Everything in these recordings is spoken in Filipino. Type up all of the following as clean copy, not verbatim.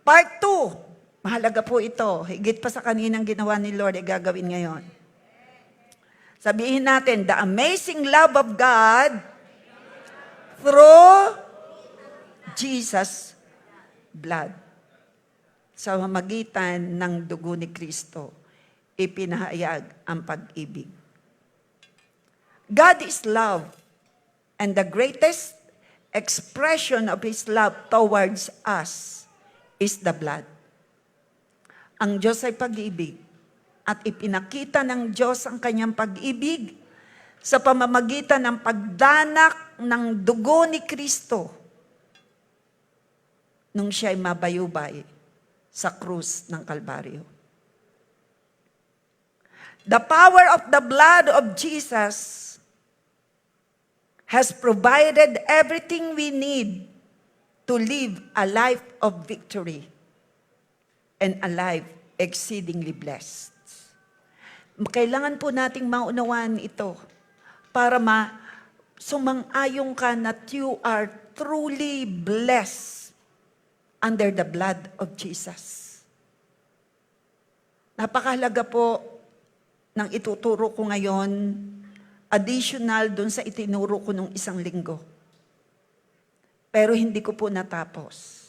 Part 2. Mahalaga po ito. Higit pa sa kaninang ginawa ni Lord, ay gagawin ngayon. Sabihin natin, the amazing love of God through Jesus' blood. Sa magitan ng dugo ni Kristo, ipinahayag ang pag-ibig. God is love, and the greatest expression of His love towards us is the blood. Ang Diyos ay pag-ibig, at ipinakita ng Diyos ang kanyang pag-ibig sa pamamagitan ng pagdanak ng dugo ni Kristo nung siya'y mabayubay sa krus ng Kalbaryo. The power of the blood of Jesus has provided everything we need to live a life of victory and a life exceedingly blessed. Kailangan po nating maunawaan ito para sumang-ayon ka na you are truly blessed under the blood of Jesus. Napakahalaga po ng ituturo ko ngayon, additional dun sa itinuro ko nung isang linggo. Pero hindi ko po natapos.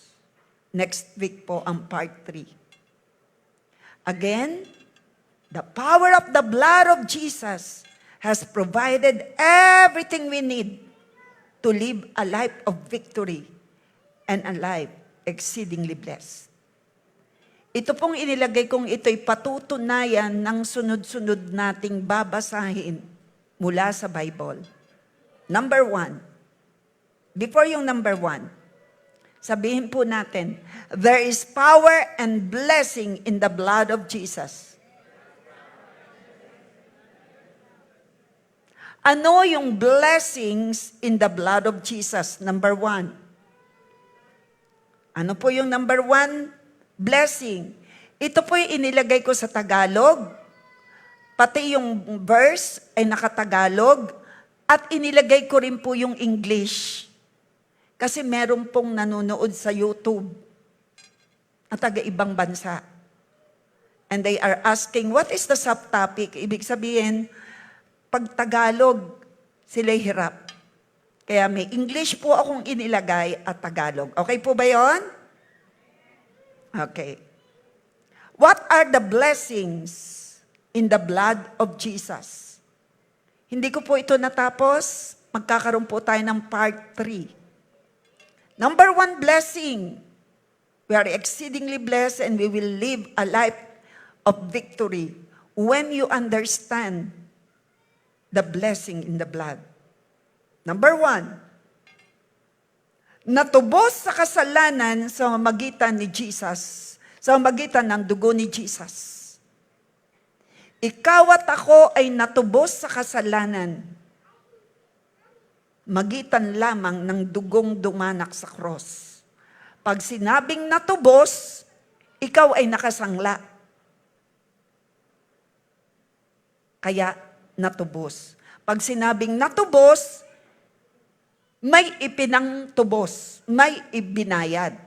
Next week po ang part 3. Again, the power of the blood of Jesus has provided everything we need to live a life of victory and a life exceedingly blessed. Ito pong inilagay kong ito'y patutunayan ng sunod-sunod nating babasahin mula sa Bible. Number 1. Before yung number 1, sabihin po natin, there is power and blessing in the blood of Jesus. Ano yung blessings in the blood of Jesus? Number 1. Ano po yung number 1? Blessing. Ito po yung inilagay ko sa Tagalog. Pati yung verse ay nakatagalog. At inilagay ko rin po yung English. Kasi meron pong nanonood sa YouTube na taga-ibang bansa. And they are asking, what is the subtopic? Ibig sabihin, pag Tagalog, sila'y hirap. Kaya may English po akong inilagay at Tagalog. Okay po ba yon? Okay. What are the blessings in the blood of Jesus? Hindi ko po ito natapos. Magkakaroon po tayo ng part 3. Number 1 blessing. We are exceedingly blessed and we will live a life of victory when you understand the blessing in the blood. Number 1, natubos sa kasalanan sa magitan ni Jesus, sa magitan ng dugo ni Jesus. Ikaw at ako ay natubos sa kasalanan, magitan lamang ng dugong dumanak sa cross. Pag sinabing natubos, ikaw ay nakasangla. Kaya natubos. Pag sinabing natubos, may ipinangtubos, may ibinayad.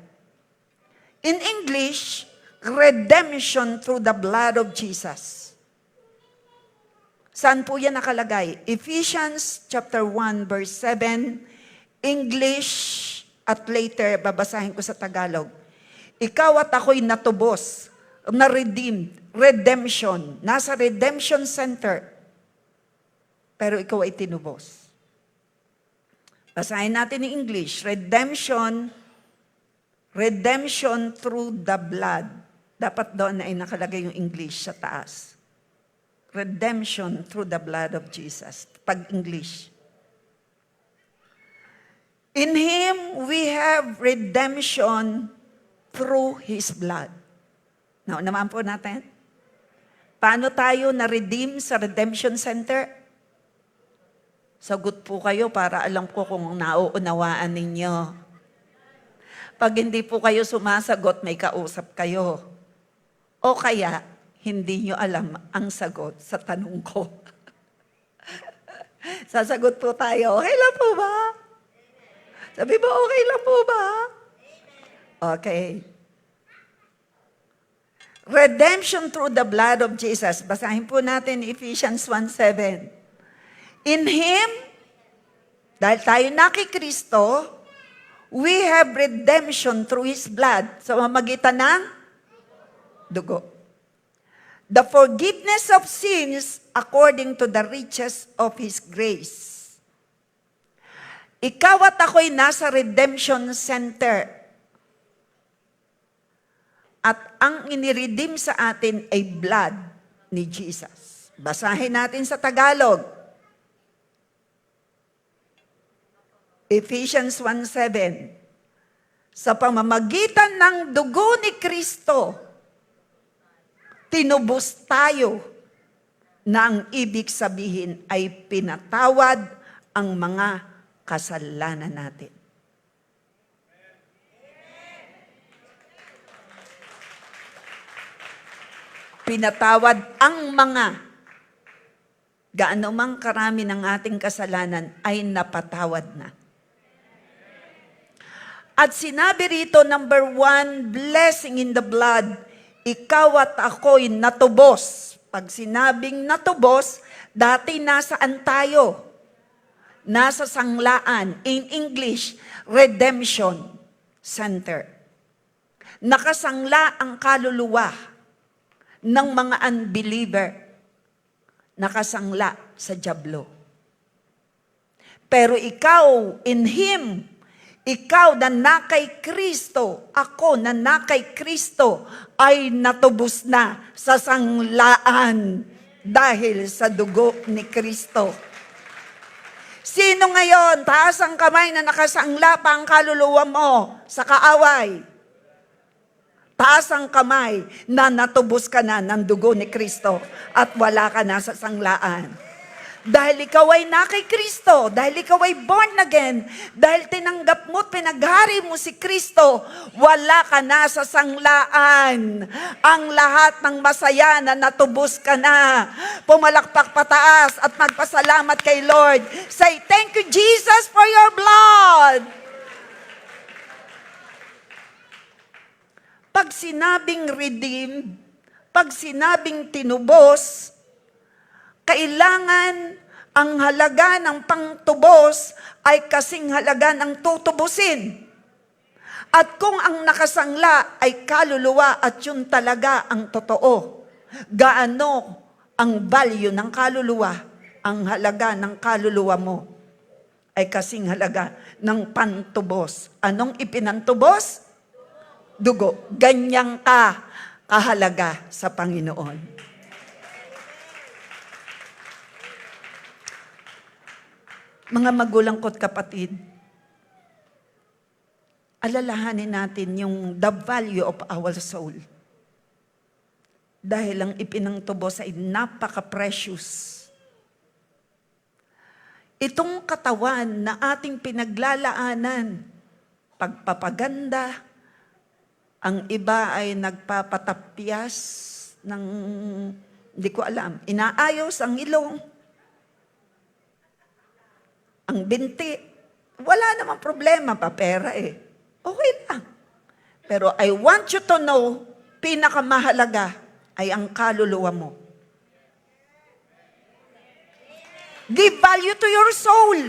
In English, redemption through the blood of Jesus. Saan po yan nakalagay? Ephesians chapter 1 verse 7, English, at later babasahin ko sa Tagalog. Ikaw at ako'y natubos, na-redeemed, redemption, nasa redemption center. Pero ikaw ay tinubos. Basahin natin in English. Redemption through the blood. Dapat doon ay nakalagay yung English sa taas. Redemption through the blood of Jesus. Pag-English. In Him we have redemption through His blood. Naman po natin. Paano tayo na-redeem sa Redemption Center? Sagot po kayo para alam ko kung nauunawaan ninyo. Pag hindi po kayo sumasagot, may kausap kayo. O kaya, hindi nyo alam ang sagot sa tanong ko. Sasagot po tayo, okay lang po ba? Sabi mo, okay lang po ba? Okay. Redemption through the blood of Jesus. Basahin po natin Ephesians 1:7. In Him, dahil tayo nakikristo, we have redemption through His blood. Sa mamagitan ng dugo. The forgiveness of sins according to the riches of His grace. Ikaw at ako'y nasa redemption center. At ang iniredeem sa atin ay blood ni Jesus. Basahin natin sa Tagalog. Ephesians 1:7. Sa pamamagitan ng dugo ni Kristo, tinubos tayo na ang ibig sabihin ay pinatawad ang mga kasalanan natin. Pinatawad ang mga, gaano mang karami ng ating kasalanan ay napatawad na. At sinabi rito, number 1, blessing in the blood. Ikaw at ako'y natubos. Pag sinabing natubos, dati nasaan tayo? Nasa sanglaan. In English, redemption center. Nakasangla ang kaluluwa ng mga unbeliever. Nakasangla sa dyablo. Pero ikaw, in Him, ikaw na nakay Kristo, ako na nakay Kristo, ay natubos na sa sanglaan dahil sa dugo ni Kristo. Sino ngayon, taas ang kamay na nakasangla pa ang kaluluwa mo sa kaaway? Taas ang kamay na natubos ka na ng dugo ni Kristo at wala ka na sa sanglaan. Dahil ikaw ay nakay Kristo, dahil ikaw ay born again, dahil tinanggap mo at pinaghari mo si Kristo, wala ka na sa sanglaan. Ang lahat ng masaya na natubos ka na. Pumalakpak pataas at magpasalamat kay Lord. Say, thank you Jesus for your blood. Pag sinabing redeemed, pag sinabing tinubos, kailangan ang halaga ng pangtubos ay kasing halaga ng tutubusin. At kung ang nakasangla ay kaluluwa at yun talaga ang totoo, gaano ang value ng kaluluwa, ang halaga ng kaluluwa mo ay kasing halaga ng pantubos. Anong ipinantubos? Dugo. Ganyang ka kahalaga sa Panginoon. Mga magulang ko't kapatid, alalahanin natin yung the value of our soul. Dahil ang ipinangtubos ay napaka-precious. Itong katawan na ating pinaglalaanan, pagpapaganda, ang iba ay nagpapatapyas ng, hindi ko alam, inaayos ang ilong, ang binti, wala namang problema pa, pera eh. Okay lang. Pero I want you to know, pinakamahalaga ay ang kaluluwa mo. Give value to your soul.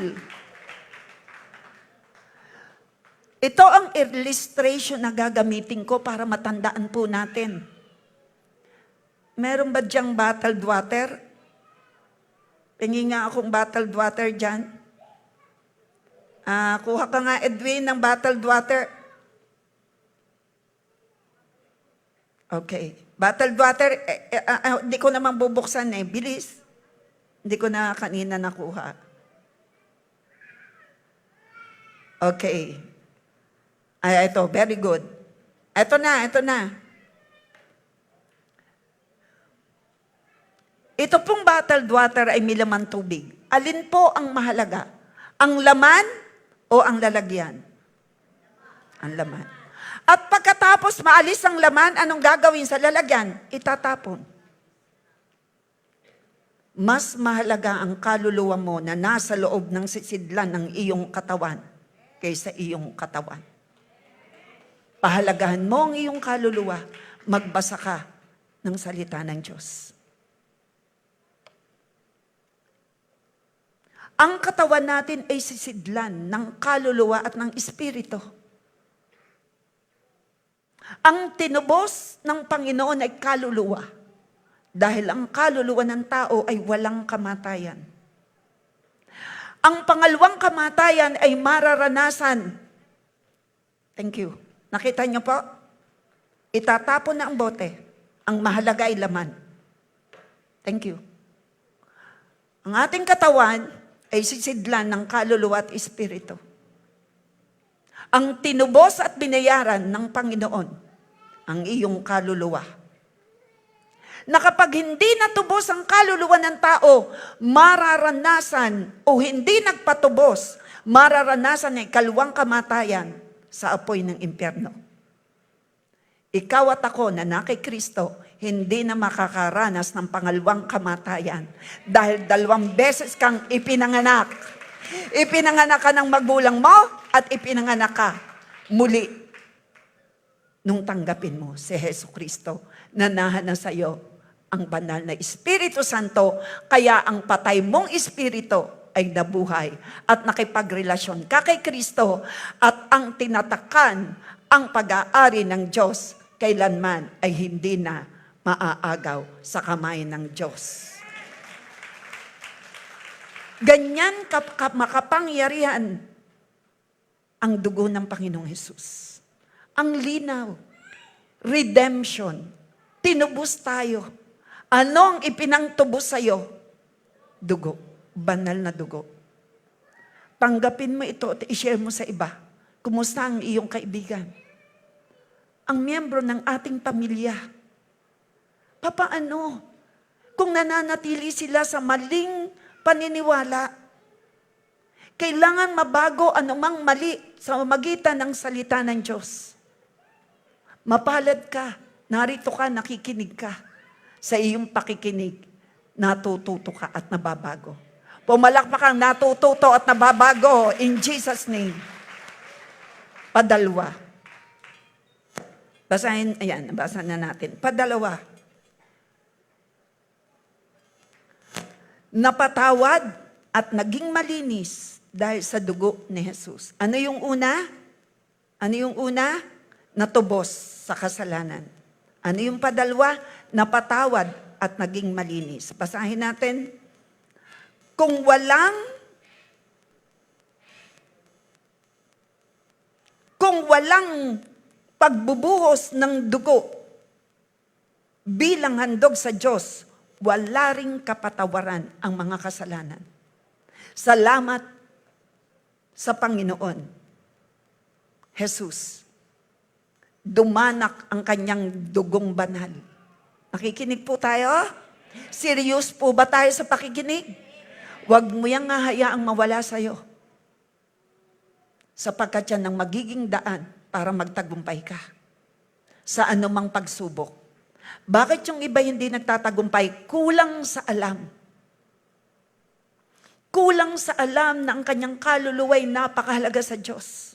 Ito ang illustration na gagamitin ko para matandaan po natin. Meron ba diyang bottled water? Tingin nga akong bottled water dyan. Kuha ka nga, Edwin, ng bottled water. Okay. Bottled water, hindi ko naman bubuksan eh. Bilis. Hindi ko na kanina nakuha. Okay. Ay, ito, very good. Ito na. Ito pong bottled water ay may laman tubig. Alin po ang mahalaga? Ang laman o ang lalagyan? Ang laman. At pagkatapos maalis ang laman, anong gagawin sa lalagyan? Itatapon. Mas mahalaga ang kaluluwa mo na nasa loob ng sisidlan ng iyong katawan kaysa iyong katawan. Pahalagahan mo ang iyong kaluluwa, magbasa ka ng salita ng Diyos. Ang katawan natin ay sisidlan ng kaluluwa at ng espiritu. Ang tinubos ng Panginoon ay kaluluwa, dahil ang kaluluwa ng tao ay walang kamatayan. Ang pangalawang kamatayan ay mararanasan. Thank you. Nakita niyo po? Itatapon na ang bote. Ang mahalaga ay laman. Thank you. Ang ating katawan ay sisidlan ng kaluluwa at espiritu. Ang tinubos at binayaran ng Panginoon, ang iyong kaluluwa. Na kapag hindi natubos ang kaluluwa ng tao, mararanasan o hindi nagpatubos, mararanasan ang ikalawang kamatayan sa apoy ng impyerno. Ikaw at ako na na kay Kristo, hindi na makakaranas ng pangalawang kamatayan. Dahil 2 beses kang ipinanganak. Ipinanganak ka ng magulang mo at ipinanganak ka muli nung tanggapin mo si Hesus Kristo. Nanahan na sa iyo ang banal na Espiritu Santo, kaya ang patay mong espiritu ay nabuhay at nakipagrelasyon ka kay Kristo, at ang tinatakan ang pag-aari ng Diyos kailanman ay hindi na maaagaw sa kamay ng Diyos. Ganyan makapangyarihan ang dugo ng Panginoong Hesus. Ang linaw, redemption, tinubos tayo. Ano ang ipinangtubos sa'yo? Dugo, banal na dugo. Tanggapin mo ito at i-share mo sa iba. Kumusta ang iyong kaibigan? Ang miyembro ng ating pamilya. Papaano kung nananatili sila sa maling paniniwala? Kailangan mabago anumang mali sa magitan ng salita ng Diyos. Mapalad ka, narito ka, nakikinig ka. Sa iyong pakikinig, natututo ka at nababago. Pumalakpak kang natututo at nababago in Jesus' name. Padalwa. Basahin, ayan, basa na natin. Padalawa. Napatawad at naging malinis dahil sa dugo ni Jesus. Ano yung una? Ano yung una? Natubos sa kasalanan. Ano yung padalwa? Napatawad at naging malinis. Basahin natin. Kung walang pagbubuhos ng dugo bilang handog sa Diyos, wala ring kapatawaran ang mga kasalanan. Salamat sa Panginoon. Jesus, dumanak ang kanyang dugong banal. Nakikinig po tayo? Serious po ba tayo sa pakikinig? Huwag mo yang hayaang mawala sa'yo. Sapagkat yan ang magiging daan para magtagumpay ka sa anumang pagsubok. Bakit yung iba hindi nagtatagumpay? Kulang sa alam. Kulang sa alam na ang kanyang kaluluwa ay napakahalaga sa Diyos.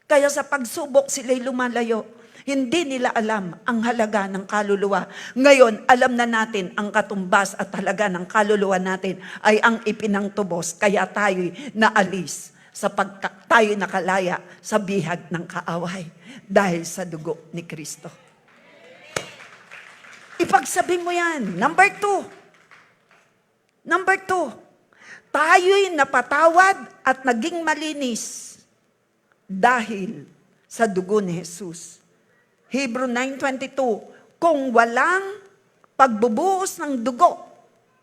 Kaya sa pagsubok sila'y lumalayo. Hindi nila alam ang halaga ng kaluluwa. Ngayon, alam na natin ang katumbas at halaga ng kaluluwa natin ay ang ipinangtubos. Kaya tayo'y naalis tayo nakalaya sa bihag ng kaaway dahil sa dugo ni Kristo. Ipagsabi mo yan. Number 2. Tayo'y napatawad at naging malinis dahil sa dugo ni Jesus. Hebrew 9:22, kung walang pagbubuhos ng dugo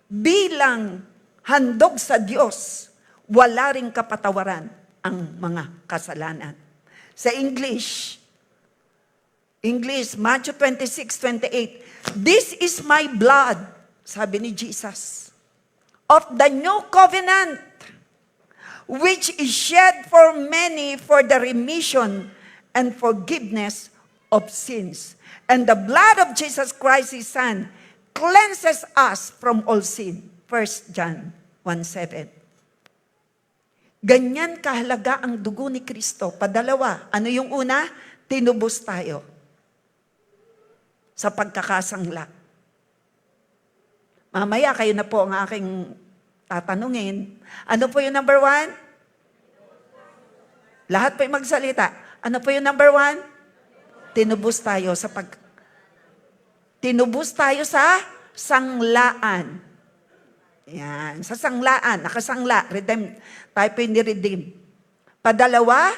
bilang handog sa Diyos, wala ring kapatawaran ang mga kasalanan. Sa English, Matthew 26:28, this is my blood, sabi ni Jesus, of the new covenant, which is shed for many for the remission and forgiveness of sins. And the blood of Jesus Christ, His Son, cleanses us from all sin. 1 John 1:7. Ganyan kahalaga ang dugo ni Kristo. Padalawa, ano yung una? Tinubos tayo. sa pagkakasangla. Mamaya kayo na po ang aking tatanungin. Ano po yung number 1? Lahat po yung magsalita. Ano po yung number 1? Tinubos tayo sa sanglaan. Yan, sa sanglaan, nakasangla, redeem. Tayo po yung ni-redeem. Padalawa,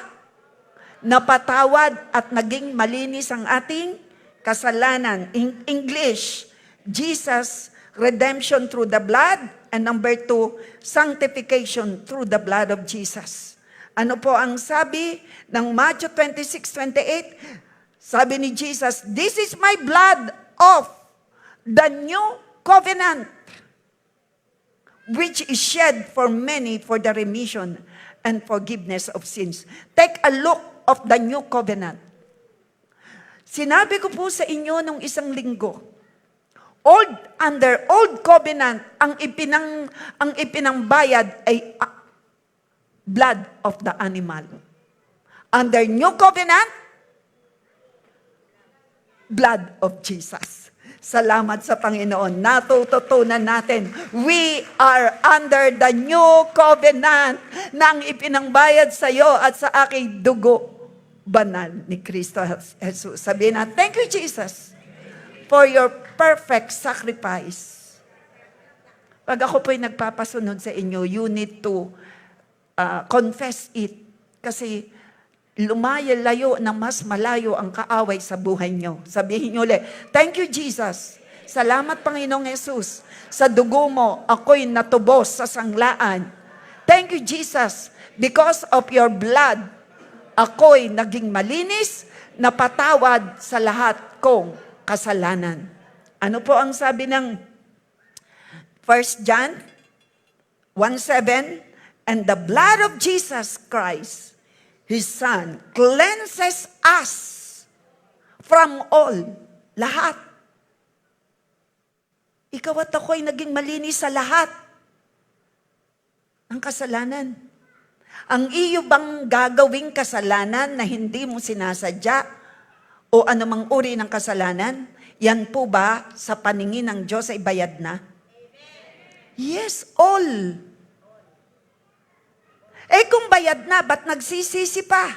napatawad at naging malinis ang ating kasalanan. In English, Jesus, redemption through the blood. And number 2, sanctification through the blood of Jesus. Ano po ang sabi ng Matthew 26:28? Sabi ni Jesus, "This is my blood of the new covenant, which is shed for many for the remission and forgiveness of sins." Take a look of the new covenant. Sinabi ko po sa inyo nung isang linggo, under old covenant, ang ipinangbayad ay blood of the animal. Under new covenant, blood of Jesus. Salamat sa Panginoon. Natututunan natin, we are under the new covenant na ang ipinangbayad sa iyo at sa aking dugo banal ni Kristo Jesus. Sabihin na, thank you Jesus for your perfect sacrifice. Pag ako po'y nagpapasunod sa inyo, you need to confess it. Kasi lumayo-layo na mas malayo ang kaaway sa buhay nyo. Sabihin nyo ulit, thank you Jesus. Salamat Panginoong Jesus. Sa dugo mo, ako'y natubos sa sanglaan. Thank you Jesus. Because of your blood, ako'y naging malinis, napatawad sa lahat kong kasalanan. Ano po ang sabi ng 1 John 1:7? And the blood of Jesus Christ, His Son, cleanses us from all, lahat. Ikaw at ako'y naging malinis sa lahat ng kasalanan. Ang iyo bang gagawing kasalanan na hindi mo sinasadya o anumang uri ng kasalanan, yan po ba sa paningin ng Diyos ay bayad na? Yes, all. Kung bayad na, ba't nagsisisi pa?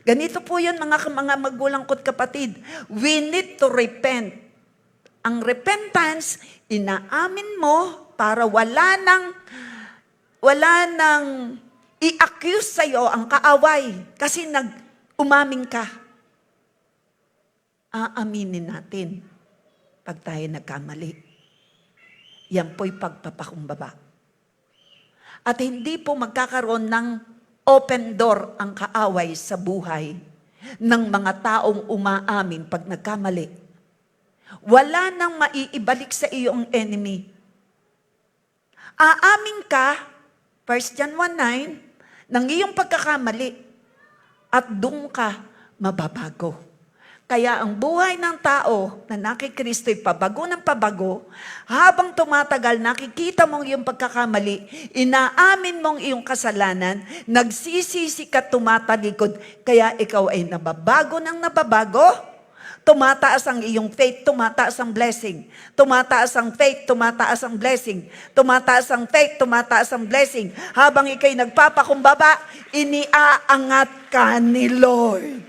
Ganito po yun mga magulang ko't kapatid. We need to repent. Ang repentance, inaamin mo para wala nang i-accuse sa'yo ang kaaway. Kasi umaming ka. Aaminin natin pag tayo nagkamali. Yan po'y pagpapakumbaba. At hindi po magkakaroon ng open door ang kaaway sa buhay ng mga taong umaamin pag nagkamali. Wala nang maiibalik sa iyo ang enemy. Aamin ka, 1 John 1:9, ng iyong pagkakamali at doon ka mababago. Kaya ang buhay ng tao na nakikristo'y pabago ng pabago, habang tumatagal, nakikita mong iyong pagkakamali, inaamin mong iyong kasalanan, nagsisisi ka, tumatalikod, kaya ikaw ay nababago ng nababago, tumataas ang iyong faith, tumataas ang blessing. Tumataas ang faith, tumataas ang blessing. Tumataas ang faith, tumataas ang blessing. Habang ikay nagpapakumbaba, iniaangat ka ni Lord.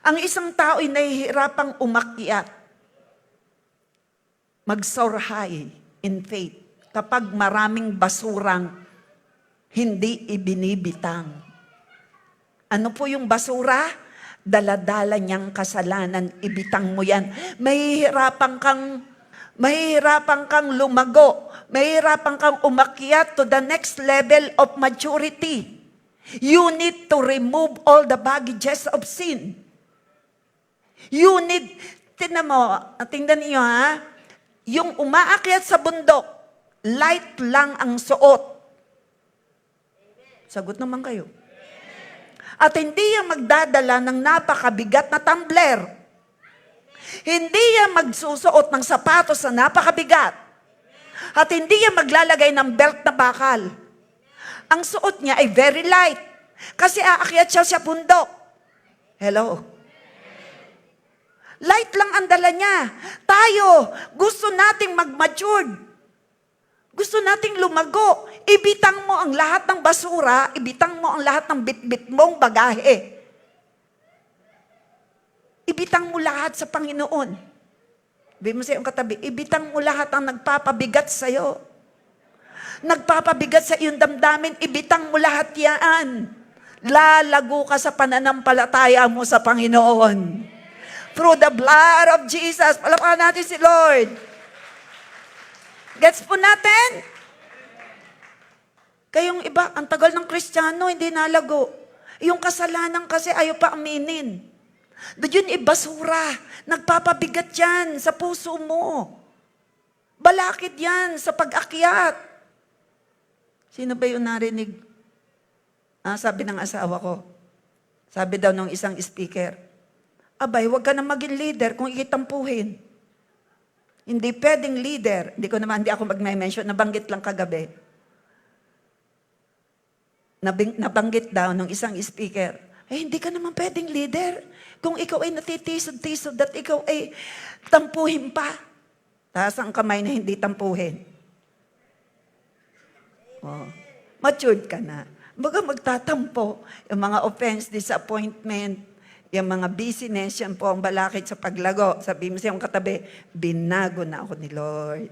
Ang isang tao ay nahihirapang umakyat, mag-soar high in faith kapag maraming basurang hindi ibinibitang. Ano po yung basura? Dala-dala niyang kasalanan, ibitang mo yan. Mahihirapan kang lumago. Mahihirapan kang umakyat to the next level of maturity. You need to remove all the baggages of sin. You need, tingnan niyo ha, yung umaakyat sa bundok, light lang ang suot. Sagot naman kayo. At hindi yan magdadala ng napakabigat na tumbler. Hindi yan magsusuot ng sapatos na napakabigat. At hindi yan maglalagay ng belt na bakal. Ang suot niya ay very light. Kasi aakyat siya sa bundok. Hello? Light lang ang dala niya. Tayo, gusto nating mag-matured. Gusto nating lumago. Ibitang mo ang lahat ng basura, ibitang mo ang lahat ng bit-bit mong bagahe. Ibitang mo lahat sa Panginoon. Sabi mo sa iyong katabi, ibitang mo lahat ang nagpapabigat sa iyo. Nagpapabigat sa iyong damdamin, ibitang mo lahat yan. Lalago ka sa pananampalataya mo sa Panginoon. Through the blood of Jesus. Palapakan natin si Lord. Gets po natin? Kayong iba, ang tagal ng Kristiyano, hindi nalago. Yung kasalanan kasi ayaw pa aminin. Yun ibasura. Nagpapabigat yan sa puso mo. Balakid yan sa pag-akyat. Sino ba yung narinig? Sabi ng asawa ko. Sabi daw ng isang speaker, abay, huwag ka na maging leader kung ikitampuhin. Hindi pwedeng leader. Hindi ako mag-mention, nabanggit lang kagabi. Nabanggit daw ng isang speaker, hindi ka naman pwedeng leader kung ikaw ay natitisod-tisod at ikaw ay tampuhin pa. Taas ang kamay na hindi tampuhin. Oh, matured ka na. Baga magtatampo. Yung mga offense, disappointment, yung mga busyness, yan po ang balakid sa paglago. Sabi mo siyang katabi, binago na ako ni Lord.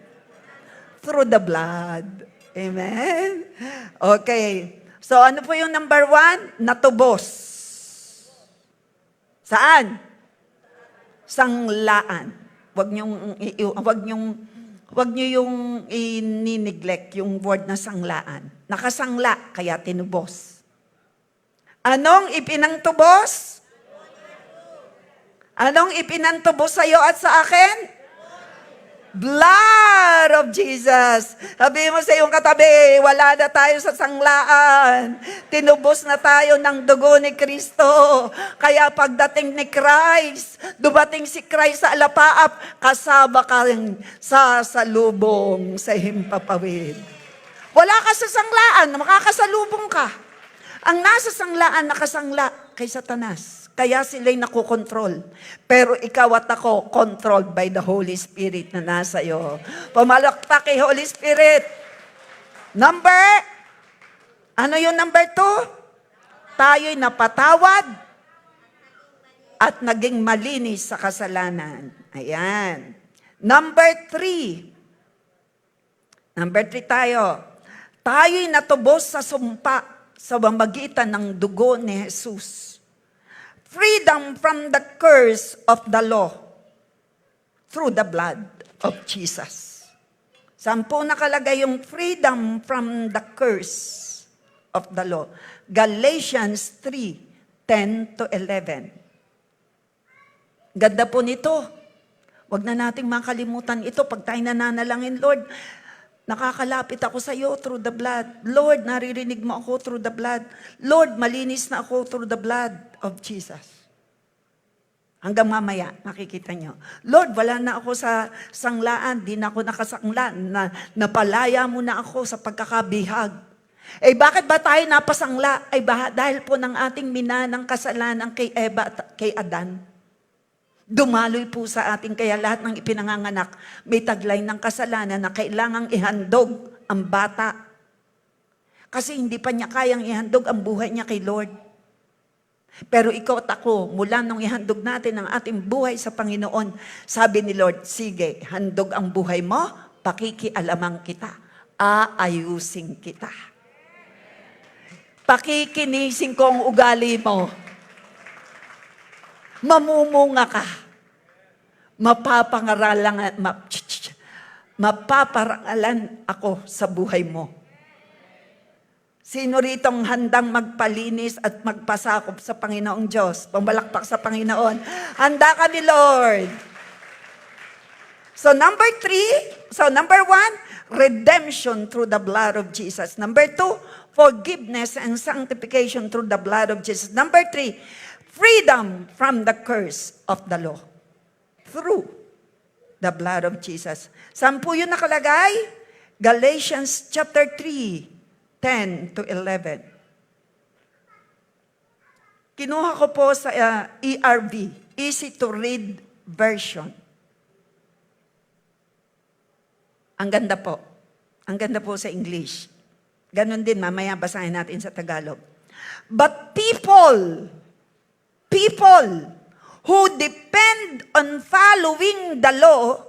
Through the blood. Amen? Okay. So ano po yung number 1? Natubos. Saan? Sanglaan. Wag niyo yung i-neglect yung word na sanglaan. Nakasangla, kaya tinubos. Anong ipinangtubos? Anong ipinantubos sa iyo at sa akin? Blood of Jesus. Sabi mo sa iyong katabi, wala na tayo sa sanglaan. Tinubos na tayo ng dugo ni Kristo. Kaya pagdating ni Christ, dumating si Christ sa alapaap, kasama ka rin sa salubong sa himpapawid. Wala ka sa sanglaan, makakasalubong ka. Ang nasa sanglaan, nakasangla kay Satanas. Kaya sila'y nakokontrol. Pero ikaw at ako, controlled by the Holy Spirit na nasa iyo. Pumalakpak kay Holy Spirit. Ano yung number 2? Tayo'y napatawad at naging malinis sa kasalanan. Ayan. Number 3 tayo. Tayo'y natubos sa sumpa sa pamamagitan ng dugo ni Jesus. Freedom from the curse of the law through the blood of Jesus. 10 nakalagay yung freedom from the curse of the law. Galatians 3:10 to 11. Ganda po nito. Huwag na nating makalimutan ito pag tayo nananalangin, Lord. Nakakalapit ako sa iyo through the blood. Lord, naririnig mo ako through the blood. Lord, malinis na ako through the blood of Jesus. Hanggang mamaya, nakikita nyo. Lord, wala na ako sa sanglaan. Di na ako nakasangla. Napalaya mo na ako sa pagkakabihag. Bakit ba tayo napasangla? Dahil po ng ating minanang kasalanan kay Eva at kay Adan. Dumaloy po sa ating, kaya lahat ng ipinanganganak, may taglay ng kasalanan na kailangang ihandog ang bata. Kasi hindi pa niya kayang ihandog ang buhay niya kay Lord. Pero ikaw at ako, mula nung ihandog natin ang ating buhay sa Panginoon, sabi ni Lord, sige, handog ang buhay mo, pakikialamang kita, aayusin kita. Pakikinisin ko ang ugali mo. Mamumunga ka. Mapaparangalan ako sa buhay mo. Sino ritong handang magpalinis at magpasakop sa Panginoong Diyos? Pambalakpak sa Panginoon. Handa kami, Lord. So number 1, redemption through the blood of Jesus. Number 2, forgiveness and sanctification through the blood of Jesus. Number 3, freedom from the curse of the law through the blood of Jesus. 10 yun nakalagay? Galatians chapter 3, 10 to 11. Kinuha ko po sa ERV, Easy to Read Version. Ang ganda po. Ang ganda po sa English. Ganon din, mamaya basahin natin sa Tagalog. But people who depend on following the law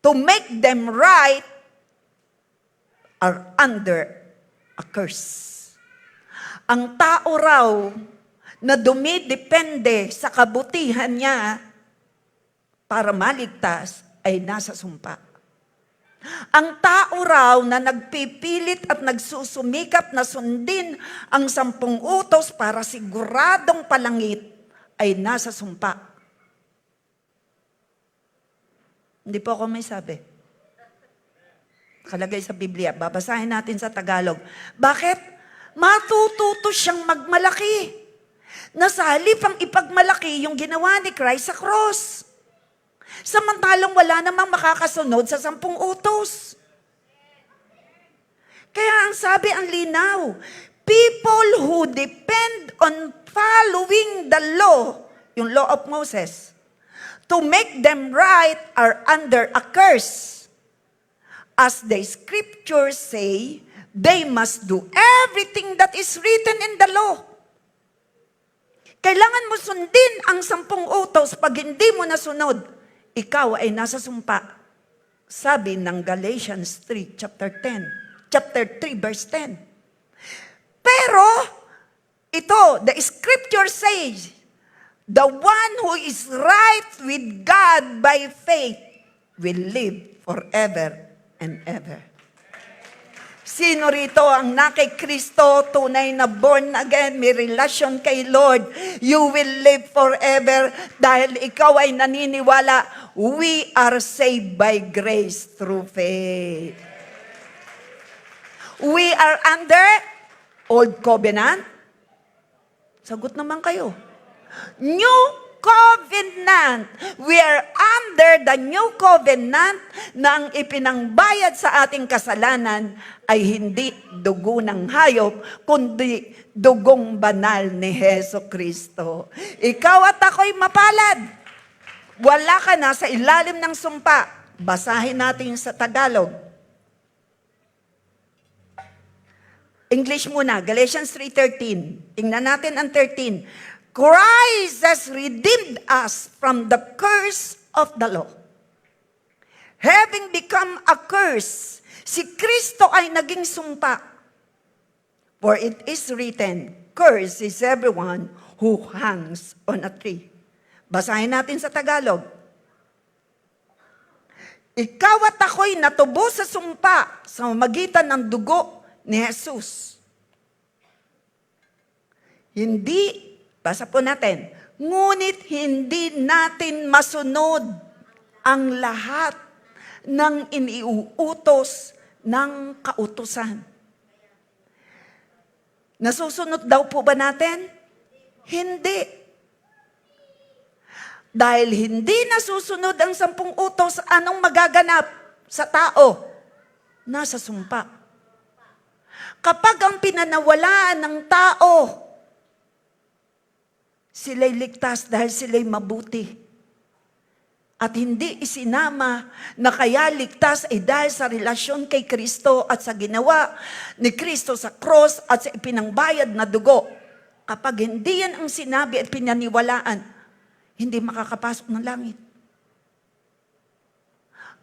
to make them right are under a curse. Ang tao raw na dumidepende sa kabutihan niya para maligtas ay nasa sumpa. Ang tao raw na nagpipilit at nagsusumikap na sundin ang 10 utos para siguradong palangit ay nasa sumpa. Hindi po ako may sabi. Kalagay sa Biblia, babasahin natin sa Tagalog. Bakit? Matututo siyang magmalaki. Nasa halip ang ipagmalaki yung ginawa ni Christ sa cross. Samantalang wala namang makakasunod sa 10 utos. Kaya ang sabi, ang linaw, people who depend on following the law, yung law of Moses, to make them right are under a curse. As the scriptures say, they must do everything that is written in the law. Kailangan mo sundin ang 10 utos. Pag hindi mo nasunod, ikaw ay nasa sumpa. Sabi ng Galatians 3, chapter 3, verse 10. Pero, ito, the scripture says, the one who is right with God by faith will live forever and ever. Sino rito ang na kay Kristo, tunay na born again, may relasyon kay Lord, you will live forever dahil ikaw ay naniniwala, we are saved by grace through faith. We are under Old Covenant? Sagot naman kayo. New Covenant. We are under the New Covenant na ang ipinangbayad sa ating kasalanan ay hindi dugo ng hayop, kundi dugong banal ni Heso Kristo. Ikaw at ako'y mapalad. Wala ka na sa ilalim ng sumpa. Basahin natin sa Tagalog. English muna, Galatians 3:13. Tingnan natin ang 13. Christ has redeemed us from the curse of the law. Having become a curse, si Kristo ay naging sumpa. For it is written, cursed is everyone who hangs on a tree. Basahin natin sa Tagalog. Ikaw at ako'y natubo sa sumpa sa magitan ng dugo ni Jesus. Hindi, basa po natin, ngunit hindi natin masunod ang lahat ng iniuutos ng kautusan. Nasusunod daw po ba natin? Hindi. Dahil hindi nasusunod ang 10 utos, anong magaganap sa tao? Nasa sumpa. Kapag ang pinanawalaan ng tao, sila'y ligtas dahil sila'y mabuti. At hindi isinama na kaya ligtas ay dahil sa relasyon kay Kristo at sa ginawa ni Kristo sa cross at sa ipinangbayad na dugo. Kapag hindi yan ang sinabi at pinaniwalaan, hindi makakapasok ng langit.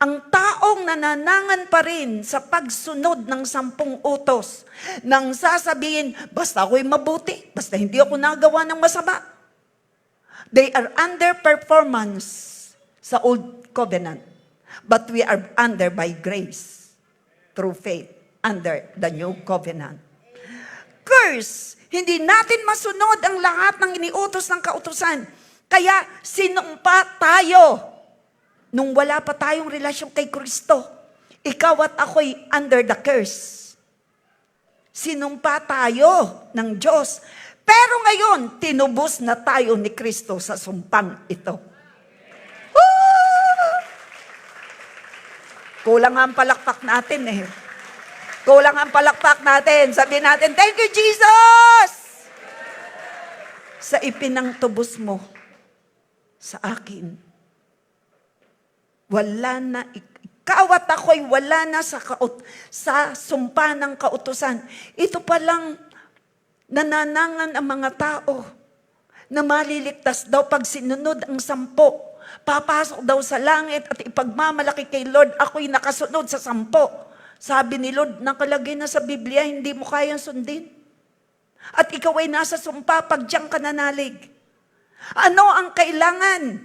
Ang taong nananangan pa rin sa pagsunod ng 10 utos, nang sasabihin, basta ako'y mabuti, basta hindi ako nagawa ng masama. They are under performance sa Old Covenant. But we are under by grace, through faith, under the New Covenant. Curse, hindi natin masunod ang lahat ng iniutos ng kautusan. Kaya sinumpa tayo nung wala pa tayong relasyon kay Kristo. Ikaw at ako'y under the curse. Sinumpa tayo ng Diyos. Pero ngayon, tinubos na tayo ni Kristo sa sumpang ito. Woo! Kulang ang palakpak natin eh. Kulang ang palakpak natin. Sabihin natin, thank you, Jesus! sa ipinangtubos mo sa akin. Wala na, ikaw at ako'y wala na sa sumpa ng kautusan. Ito palang nananangan ang mga tao na maliligtas daw pag sinunod ang 10. Papasok daw sa langit at ipagmamalaki kay Lord, ako'y nakasunod sa 10. Sabi ni Lord, nakalagay na sa Biblia, hindi mo kayang sundin. At ikaw ay nasa sumpa pag diyang ka nanalig. Ano ang kailangan?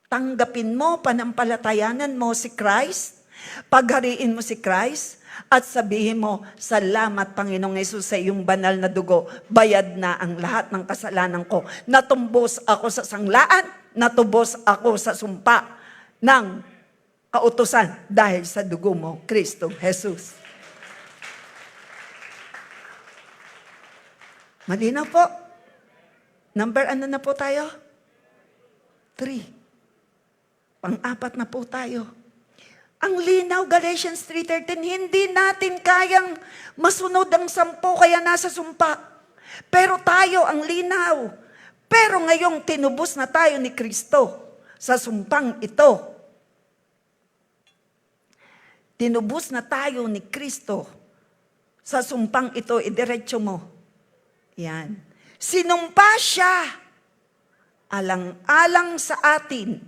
Tanggapin mo, panampalatayanan mo si Christ, paghariin mo si Christ, at sabihin mo, salamat Panginoong Hesus sa iyong banal na dugo. Bayad na ang lahat ng kasalanan ko. Natumbos ako sa sanglaan, natubos ako sa sumpa ng kautusan dahil sa dugo mo, Kristo Jesus. Malinaw po. Number ano na po tayo? 3. Pang-4 na po tayo. Ang linaw, Galatians 3:13, hindi natin kayang masunod ang 10 kaya nasa sumpa. Pero tayo ang linaw. Pero ngayong tinubos na tayo ni Kristo sa sumpang ito. Tinubos na tayo ni Kristo sa sumpang ito, idiretso mo. Yan. Sinumpa siya alang-alang sa atin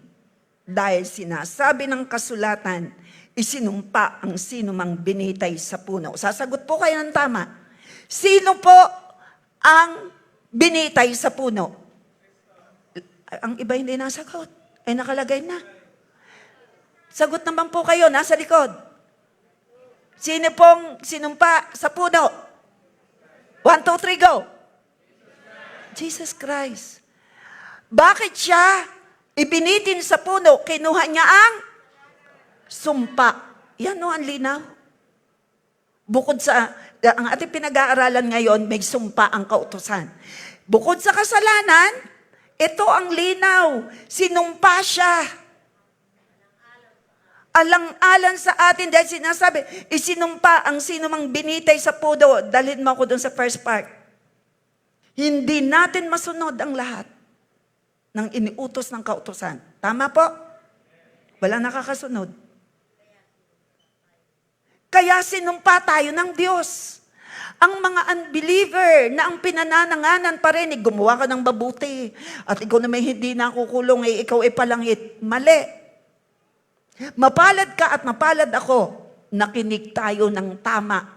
dahil sinasabi ng kasulatan, isinumpa ang sino mang binitay sa puno. Sasagot po kayo ng tama. Sino po ang binitay sa puno? Ang iba hindi nasagot. Ay nakalagay na. Sagot naman po kayo, nasa likod. Sino pong sinumpa sa puno? 1, 2, 3, go. Jesus Christ. Bakit siya ibinitin sa puno? Kinuha niya ang sumpa. Yan o, ang linaw. Bukod sa, ang ating pinag-aaralan ngayon, may sumpa ang kautusan. Bukod sa kasalanan, ito ang linaw. Sinumpa siya. Alang-alan sa atin dahil sinasabi, isinumpa ang sino mang binitay sa puno. Dalhin mo ako dun sa first part. Hindi natin masunod ang lahat ng iniutos ng kautusan. Tama po? Walang nakakasunod. Kaya sinumpa tayo ng Diyos. Ang mga unbeliever na ang pinanananganan pa rin, gumawa ka ng mabuti. At ikaw na may hindi nakukulong, ikaw ay palangit. Mali. Mapalad ka at mapalad ako, nakinig tayo ng tama.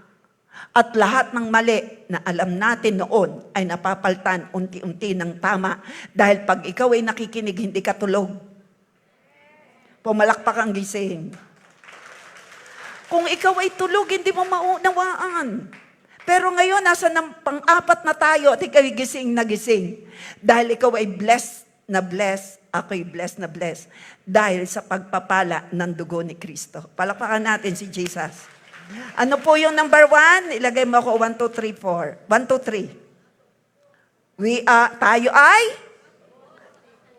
At lahat ng mali na alam natin noon ay napapaltan unti-unti ng tama. Dahil pag ikaw ay nakikinig, hindi ka tulog. Pumalakpak ang gising. Kung ikaw ay tulog, hindi mo maunawaan. Pero ngayon, nasa ng pang-4 na tayo at ikaw ay gising na gising. Dahil ikaw ay blessed na blessed, ako'y blessed na blessed. Dahil sa pagpapala ng dugo ni Kristo. Palakpakan natin si Jesus. Ano po yung number 1? Ilagay mo ako 1, 2, 3, 4. 1, 2, 3.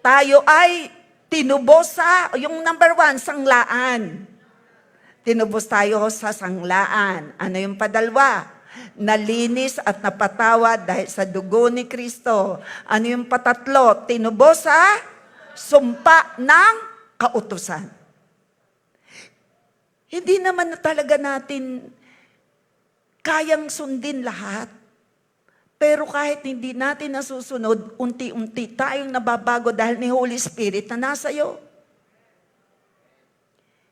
Tayo ay tinubos sa, yung number 1, sanglaan. Tinubos tayo sa sanglaan. Ano yung padalwa? Nalinis at napatawad dahil sa dugo ni Kristo. Ano yung patatlo? Tinubos sa sumpa ng kautusan. Hindi naman na talaga natin kayang sundin lahat. Pero kahit hindi natin nasusunod, unti-unti tayong nababago dahil ni Holy Spirit na nasa iyo.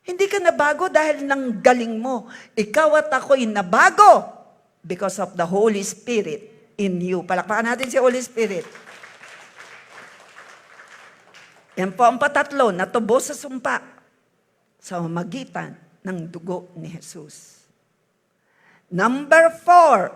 Hindi ka nabago dahil ng galing mo. Ikaw at ako'y nabago because of the Holy Spirit in you. Palakpakan natin si Holy Spirit. Yan po ang patatlo, natubos sa sumpa sa magitan ng dugo ni Jesus. Number 4.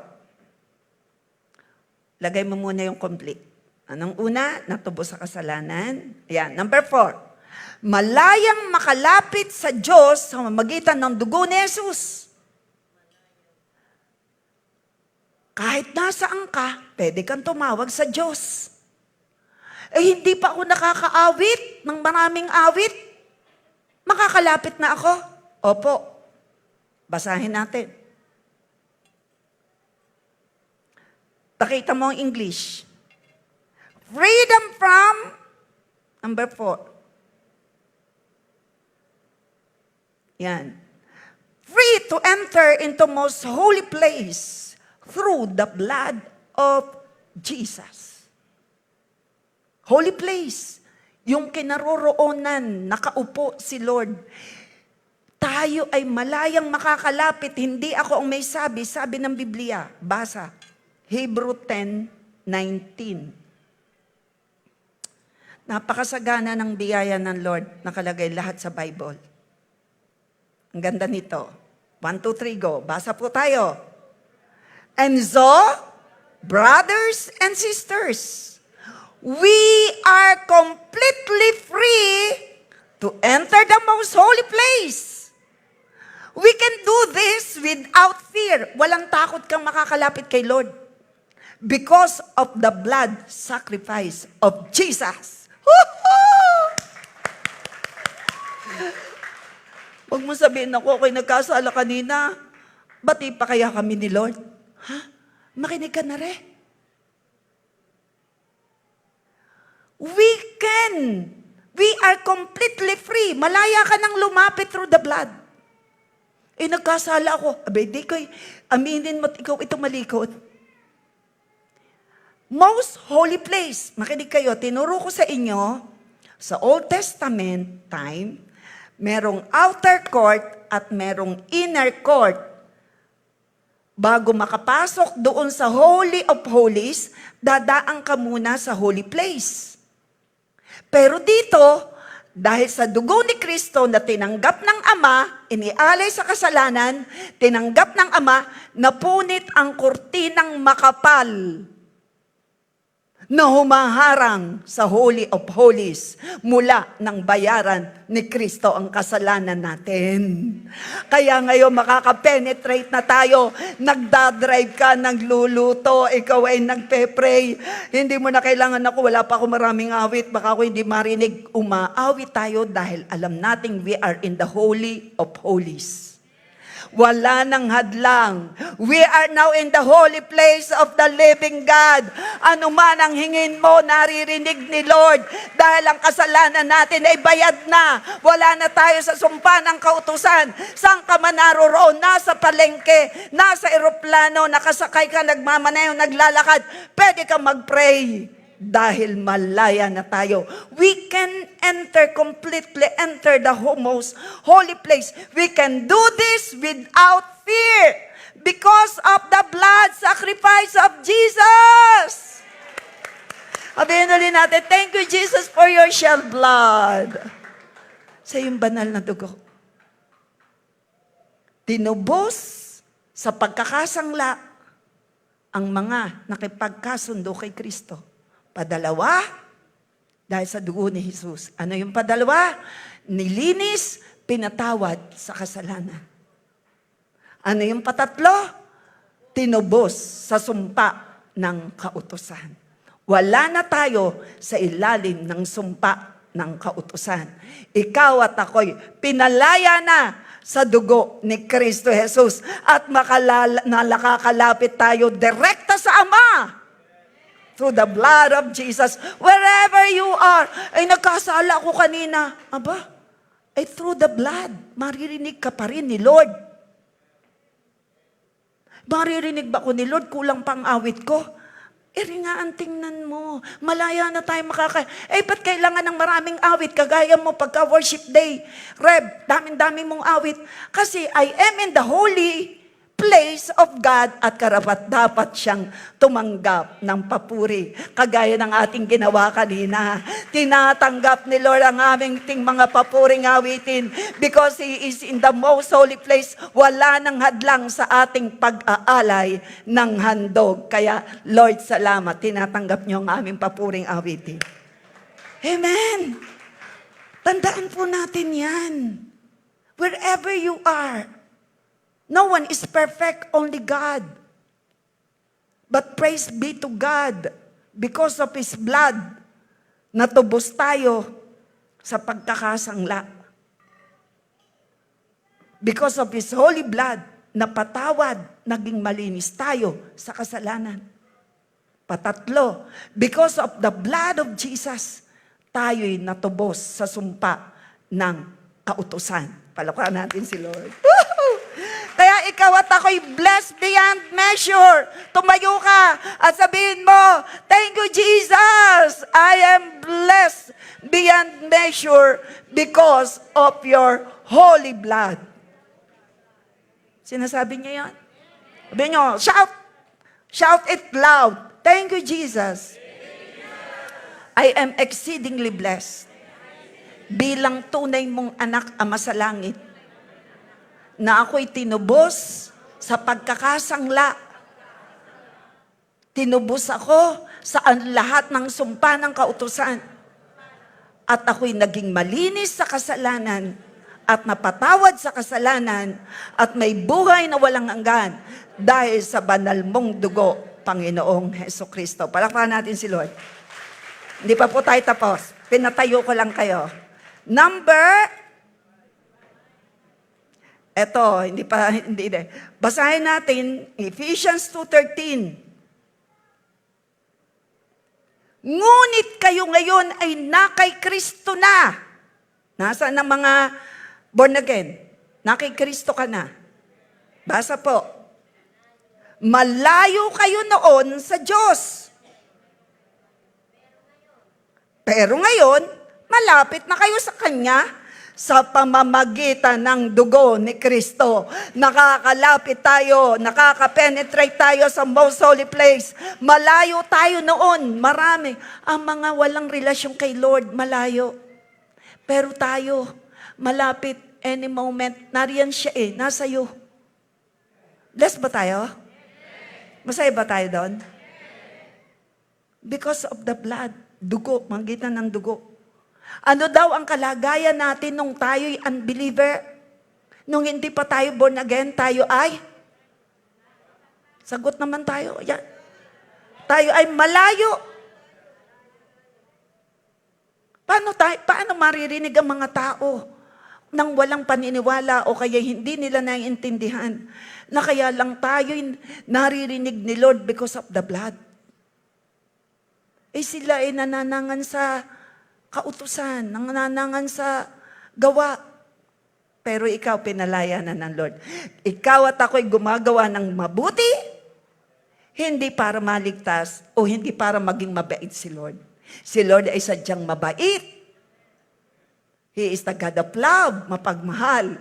Lagay mo muna yung complete. Anong una? Natubos sa kasalanan. Ayan. Number 4. Malayang makalapit sa Diyos sa magitan ng dugo ni Jesus. Kahit nasaan ka, pwede kang tumawag sa Diyos. Hindi pa ako nakakaawit ng maraming awit. Makakalapit na ako? Opo. Basahin natin. Pakita mo ang English. freedom from, number 4. Yan. Free to enter into most holy place through the blood of Jesus. Holy place. Yung kinaroroonan, nakaupo si Lord. Tayo ay malayang makakalapit. Hindi ako ang may sabi ng Biblia. Basa. Hebrew 10:19. Napakasagana ng biyaya ng Lord nakalagay lahat sa Bible. Ang ganda nito. 1, 2, 3, go. Basa po tayo. And so, brothers and sisters, we are completely free to enter the most holy place. We can do this without fear. Walang takot kang makakalapit kay Lord. Because of the blood sacrifice of Jesus. Woohoo! Huwag mo sabihin ako, ako'y nagkasala kanina. Bati pa kaya kami ni Lord? Ha? Makinig ka na rin. We are completely free. Malaya ka nang lumapit through the blood. Nagkasala ako. Abay, di ko, aminin mo't ikaw ito malikot. Most holy place. Makinig kayo, tinuro ko sa inyo, sa Old Testament time, merong outer court at merong inner court. Bago makapasok doon sa Holy of Holies, dadaan ka muna sa holy place. Pero dito, dahil sa dugo ni Kristo na tinanggap ng Ama, inialay sa kasalanan, tinanggap ng Ama, napunit ang kurtinang makapal na humaharang sa Holy of Holies mula ng bayaran ni Kristo ang kasalanan natin. Kaya ngayon makaka-penetrate na tayo. Nagdadrive ka, nagluluto, ikaw ay nagpe-pray. Hindi mo na kailangan ako, wala pa ako maraming awit, baka ako hindi marinig. Umaawit tayo dahil alam nating we are in the Holy of Holies. Wala nang hadlang. We are now in the holy place of the living God. Ano man ang hingin mo, naririnig ni Lord. Dahil ang kasalanan natin ay bayad na. Wala na tayo sa sumpa ng kautusan. Saan ka man naroroon? Nasa palengke, nasa eroplano, nakasakay ka, nagmamaneho, naglalakad. Pwede ka mag-pray. Dahil malaya na tayo. We can completely enter the most holy place. We can do this without fear because of the blood sacrifice of Jesus. Sabihin ulit natin, thank you Jesus for your shed blood. Sa iyong banal na dugo. Tinubos sa pagkakasangla ang mga nakipagkasundo kay Kristo. Padalawa, dahil sa dugo ni Jesus. Ano yung padalawa? Nilinis, pinatawad sa kasalanan. Ano yung patatlo? Tinubos sa sumpa ng kautusan. Wala na tayo sa ilalim ng sumpa ng kautusan. Ikaw at ako'y pinalaya na sa dugo ni Kristo Jesus at nakakalapit tayo direkta sa Ama. Through the blood of Jesus, wherever you are. Ay, nagkasala ako kanina. Aba, ay through the blood, maririnig ka pa rin ni Lord. Maririnig ba ko ni Lord? Kulang pang awit ko. Ringaan, tingnan mo. Malaya na tayo ba't kailangan ng maraming awit? Kagaya mo pagka-worship day. Reb, daming-daming mong awit. Kasi I am in the holy place of God at karapat-dapat siyang tumanggap ng papuri. Kagaya ng ating ginawa kanina. Tinatanggap ni Lord ang aming mga papuring awitin because He is in the most holy place. Wala nang hadlang sa ating pag-aalay ng handog. Kaya, Lord, salamat. Tinatanggap niyo ang aming papuring awitin. Amen! Tandaan po natin yan. Wherever you are, no one is perfect, only God. But praise be to God, because of His blood, natubos tayo sa pagkakasangla. Because of His holy blood, napatawad, naging malinis tayo sa kasalanan. Patatlo, because of the blood of Jesus, tayo'y natubos sa sumpa ng kautusan. Palakpakan natin si Lord. Woohoo! Kaya ikaw at ako'y blessed beyond measure. Tumayo ka at sabihin mo, thank you, Jesus. I am blessed beyond measure because of your holy blood. Sinasabi niya yan? Sabi niyo, shout. Shout it loud. Thank you, Jesus. I am exceedingly blessed bilang tunay mong anak, Ama sa langit, na ako'y tinubos sa pagkakasangla. Tinubos ako sa lahat ng sumpa ng kautusan. At ako'y naging malinis sa kasalanan at napatawad sa kasalanan at may buhay na walang hanggan dahil sa banal mong dugo, Panginoong Hesukristo. Palakpakan natin si Lord. Hindi pa po tayo tapos. Pinatayo ko lang kayo. Basahin natin, Ephesians 2:13. Ngunit kayo ngayon ay nakay Kristo na. Nasaan ang mga born again? Nakay Kristo ka na. Basa po. Malayo kayo noon sa Diyos. Pero ngayon, malapit na kayo sa Kanya sa pamamagitan ng dugo ni Kristo. Nakakalapit tayo, nakaka-penetrate tayo sa most holy place. Malayo tayo noon, marami. Ang mga walang relasyon kay Lord, malayo. Pero tayo, malapit, any moment, nariyan siya nasa iyo. Blessed ba tayo? Masaya ba tayo doon? Because of the blood, dugo, magitan ng dugo. Ano daw ang kalagayan natin nung tayo'y unbeliever? Nung hindi pa tayo born again, tayo ay? Sagot naman tayo. Yan. Tayo ay malayo. Paano maririnig ang mga tao nang walang paniniwala o kaya hindi nila naiintindihan na kaya lang tayo'y naririnig ni Lord because of the blood? Sila ay nananangan sa kautusan, nananangan sa gawa. Pero ikaw, pinalaya na ng Lord. Ikaw at ako'y gumagawa ng mabuti, hindi para maligtas o hindi para maging mabait si Lord. Si Lord ay sadyang mabait. He is the God of love, mapagmahal.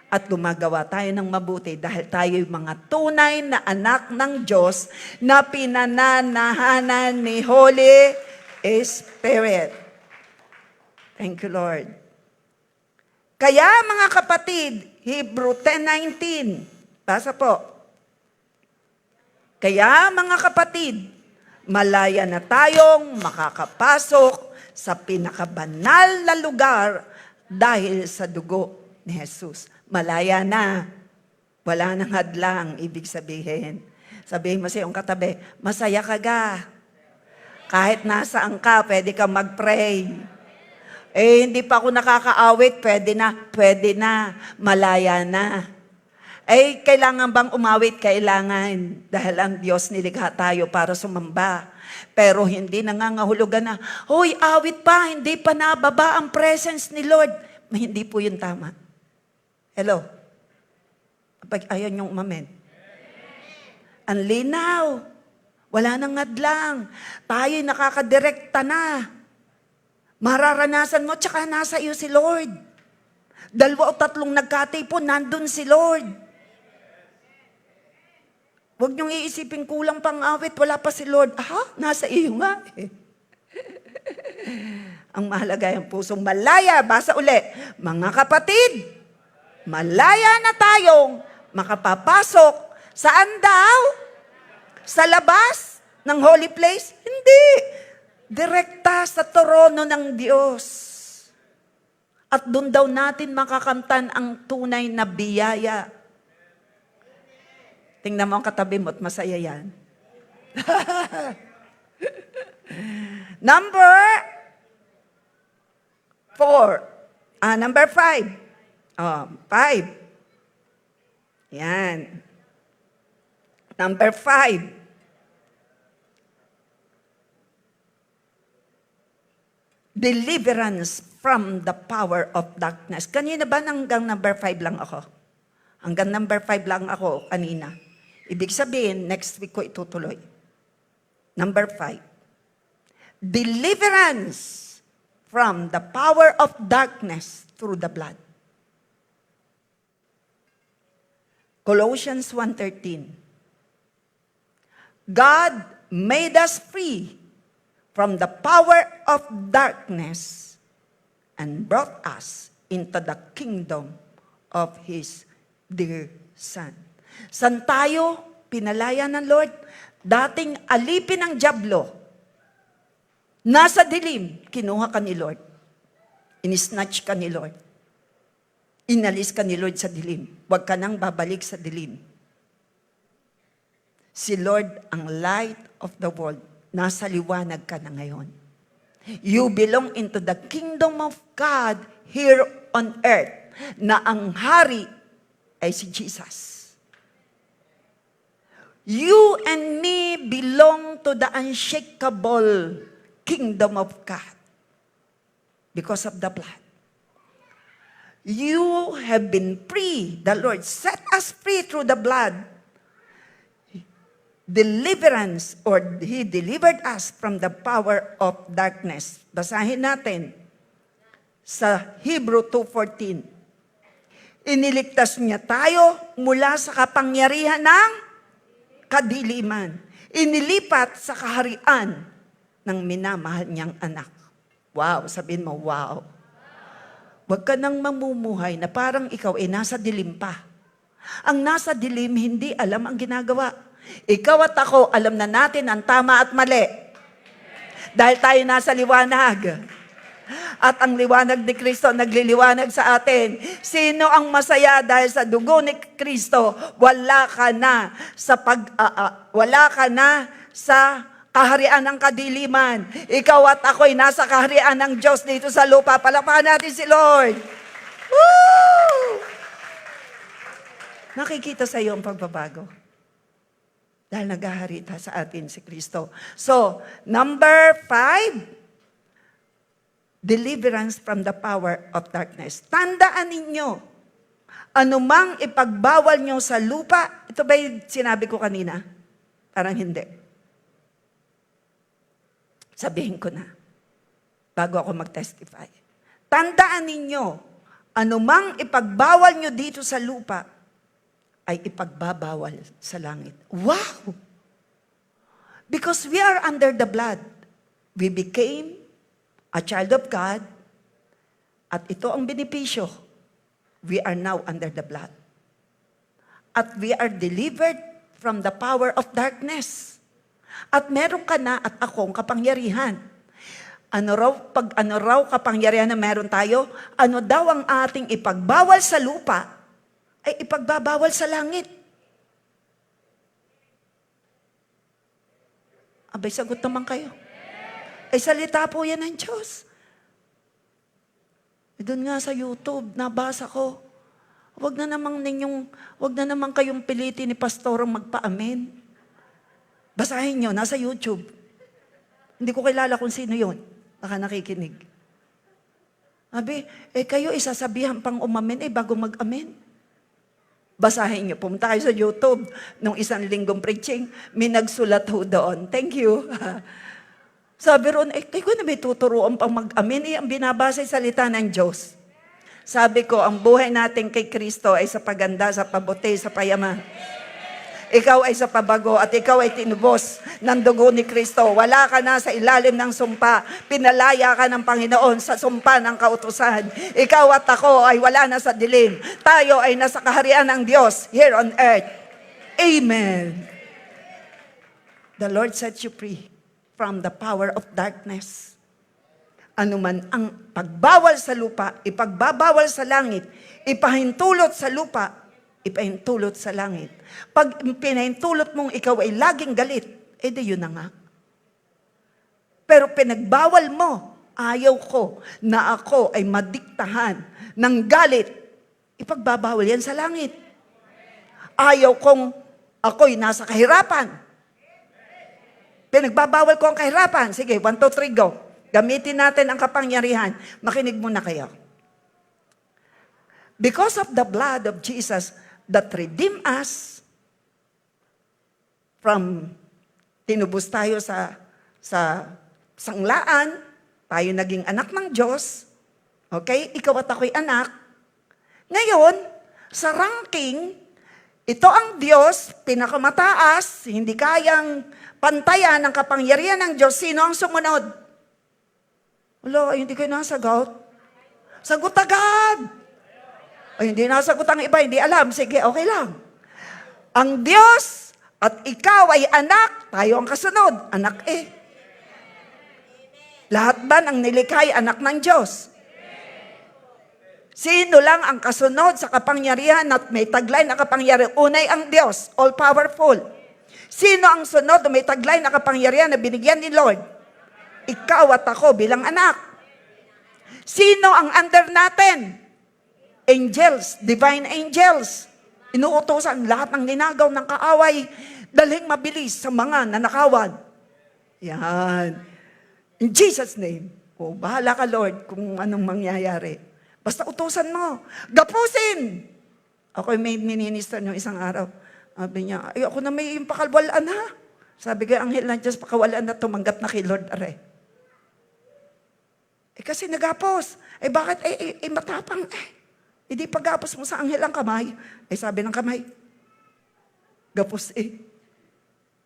At gumagawa tayo ng mabuti dahil tayo'y mga tunay na anak ng Diyos na pinananahanan ni Holy Spirit. Thank you, Lord. Kaya mga kapatid, Hebrew 10:19. Basa po. Kaya mga kapatid, malaya na tayong makakapasok sa pinakabanal na lugar dahil sa dugo ni Jesus. Malaya na. Wala nang hadlang, ibig sabihin. Sabihin mo sa iyong katabi, masaya ka ga. Kahit nasaan ka, pwede ka mag-pray. Hindi pa ako nakakaawit, pwede na, malaya na. Kailangan bang umawit? Kailangan. Dahil ang Diyos nilikha tayo para sumamba. Pero hindi nangangahulugan na, hoy, awit pa, hindi pa nababa ang presence ni Lord. Hindi po yun tama. Hello? Pag ayaw niyong umamen. Ang linaw. Wala nang hadlang. Tayo'y nakakadirekta na. Mararanasan mo, tsaka nasa iyo si Lord. 2 o 3 nagkatipon, nandun si Lord. Huwag niyong iisipin kulang pang awit, wala pa si Lord. Nasa iyo nga. Ang mahalaga yung pusong malaya. Basa uli. Mga kapatid, malaya na tayong makapapasok. Saan daw? Sa labas ng holy place? Hindi. Direkta sa trono ng Diyos. At doon daw natin makakamtan ang tunay na biyaya. Tingnan mo ang katabi mo at masaya yan. Number 5. 5. Yan. Number 5. Deliverance from the power of darkness. Kanina ba hanggang number 5 lang ako? Hanggang number 5 lang ako kanina. Ibig sabihin, next week ko itutuloy. Number 5. Deliverance from the power of darkness through the blood. Colossians 1:13. God made us free from the power of darkness and brought us into the kingdom of His dear Son. San tayo pinalaya ng Lord? Dating alipin ng dyablo, nasa dilim, kinuha ka ni Lord. Inisnatch ka ni Lord. Inalis ka ni Lord sa dilim. Huwag ka nang babalik sa dilim. Si Lord ang light of the world. Nasa liwanag ka na ngayon. You belong into the kingdom of God here on earth, na ang hari ay si Jesus. You and me belong to the unshakable kingdom of God because of the blood. You have been free. The Lord set us free through the blood. Deliverance, or He delivered us from the power of darkness. Basahin natin sa Hebrew 2:14. Iniligtas niya tayo mula sa kapangyarihan ng kadiliman. Inilipat sa kaharian ng minamahal niyang anak. Wow, sabihin mo, wow. Huwag ka nang mamumuhay na parang ikaw ay nasa dilim pa. Ang nasa dilim, hindi alam ang ginagawa. Ikaw at ako, alam na natin ang tama at mali. Dahil tayo nasa liwanag. At ang liwanag ni Kristo nagliliwanag sa atin. Sino ang masaya dahil sa dugo ni Kristo? Wala ka na sa kaharian ng kadiliman. Ikaw at ako'y nasa kaharian ng Diyos dito sa lupa. Palakpakan natin si Lord. Woo! Nakikita sa iyo ang pagbabago. Dahil naghaharita sa atin si Kristo. So, number 5, deliverance from the power of darkness. Tandaan ninyo, anumang ipagbawal nyo sa lupa, ito ba yung sinabi ko kanina? Parang hindi. Sabihin ko na, bago ako mag-testify. Tandaan ninyo, anumang ipagbawal nyo dito sa lupa, ay ipagbabawal sa langit. Wow! Because we are under the blood. We became a child of God, at ito ang benepisyo. We are now under the blood. At we are delivered from the power of darkness. At meron ka na at akong kapangyarihan. Pag ano raw kapangyarihan na meron tayo, ano daw ang ating ipagbawal sa lupa, ay ipagbabawal sa langit. Abay, sagot naman kayo. Ay, salita po yan ng Diyos. Doon nga sa YouTube, nabasa ko, wag na naman kayong pilitin ni pastorong magpa-amen. Basahin nyo, nasa YouTube. Hindi ko kilala kung sino yun. Baka nakikinig. Abi, kayo isasabihan pang umamen, bago mag-amen. Basahin nyo, pumunta kayo sa YouTube. Nung isang linggong preaching, may nagsulat ho doon. Thank you. Sabi ron, kayo na may tuturuan pang mag-amen. Ang binabasa ay salita ng Diyos. Sabi ko, ang buhay natin kay Kristo ay sa paganda, sa pabuti, sa payaman. Ikaw ay sa pabago at ikaw ay tinubos ng dugo ni Kristo. Wala ka na sa ilalim ng sumpa. Pinalaya ka ng Panginoon sa sumpa ng kautusan. Ikaw at ako ay wala na sa dilim. Tayo ay nasa kaharian ng Diyos here on earth. Amen. The Lord set you free from the power of darkness. Anuman ang pagbawal sa lupa, ipagbabawal sa langit, ipahintulot sa lupa, ipahintulot sa langit. Pag pinahintulot mong ikaw ay laging galit, di yun na nga. Pero pinagbawal mo, ayaw ko na ako ay madiktahan ng galit, ipagbabawal yan sa langit. Ayaw kong ako'y nasa kahirapan. Pinagbabawal ko ang kahirapan. Sige, 1, 2, 3, go. Gamitin natin ang kapangyarihan. Makinig muna kayo. Because of the blood of Jesus that redeemed us from tinubos tayo sa sanglaan, tayo naging anak ng Diyos. Okay? Ikaw at ako'y anak. Ngayon, sa ranking, ito ang Diyos, pinakamataas, hindi kayang pantayan ng kapangyarihan ng Diyos. Sino ang sumunod? Wala, hindi kayo nasagot. Sagot agad. Ay, hindi nasagot ang iba, hindi alam. Sige, okay lang. Ang Diyos at ikaw ay anak, tayo ang kasunod, anak eh. Lahat ba ng nilikha ay anak ng Diyos? Sino lang ang kasunod sa kapangyarihan at may taglay na kapangyarihan? Unay ang Diyos, all-powerful. Sino ang sunod na may taglay na kapangyarihan na binigyan ni Lord? Ikaw at ako bilang anak. Sino ang under natin? Angels, divine angels. Inuutosan lahat ng ninagaw ng kaaway, dalhin mabilis sa mga nanakawan. Yan. In Jesus' name. O, bahala ka, Lord, kung anong mangyayari. Basta utusan mo. Gapusin! Ako may minister nung isang araw. Sabi niya, ay ako na may yung pakalwalaan ha. Sabi ko, anghel ng Diyos, pakawalaan na tumanggap na kay Lord Are. Kasi nagapos. Bakit? Matapang. Hindi paggapos mo sa anghel ang kamay. Sabi ng kamay, gapos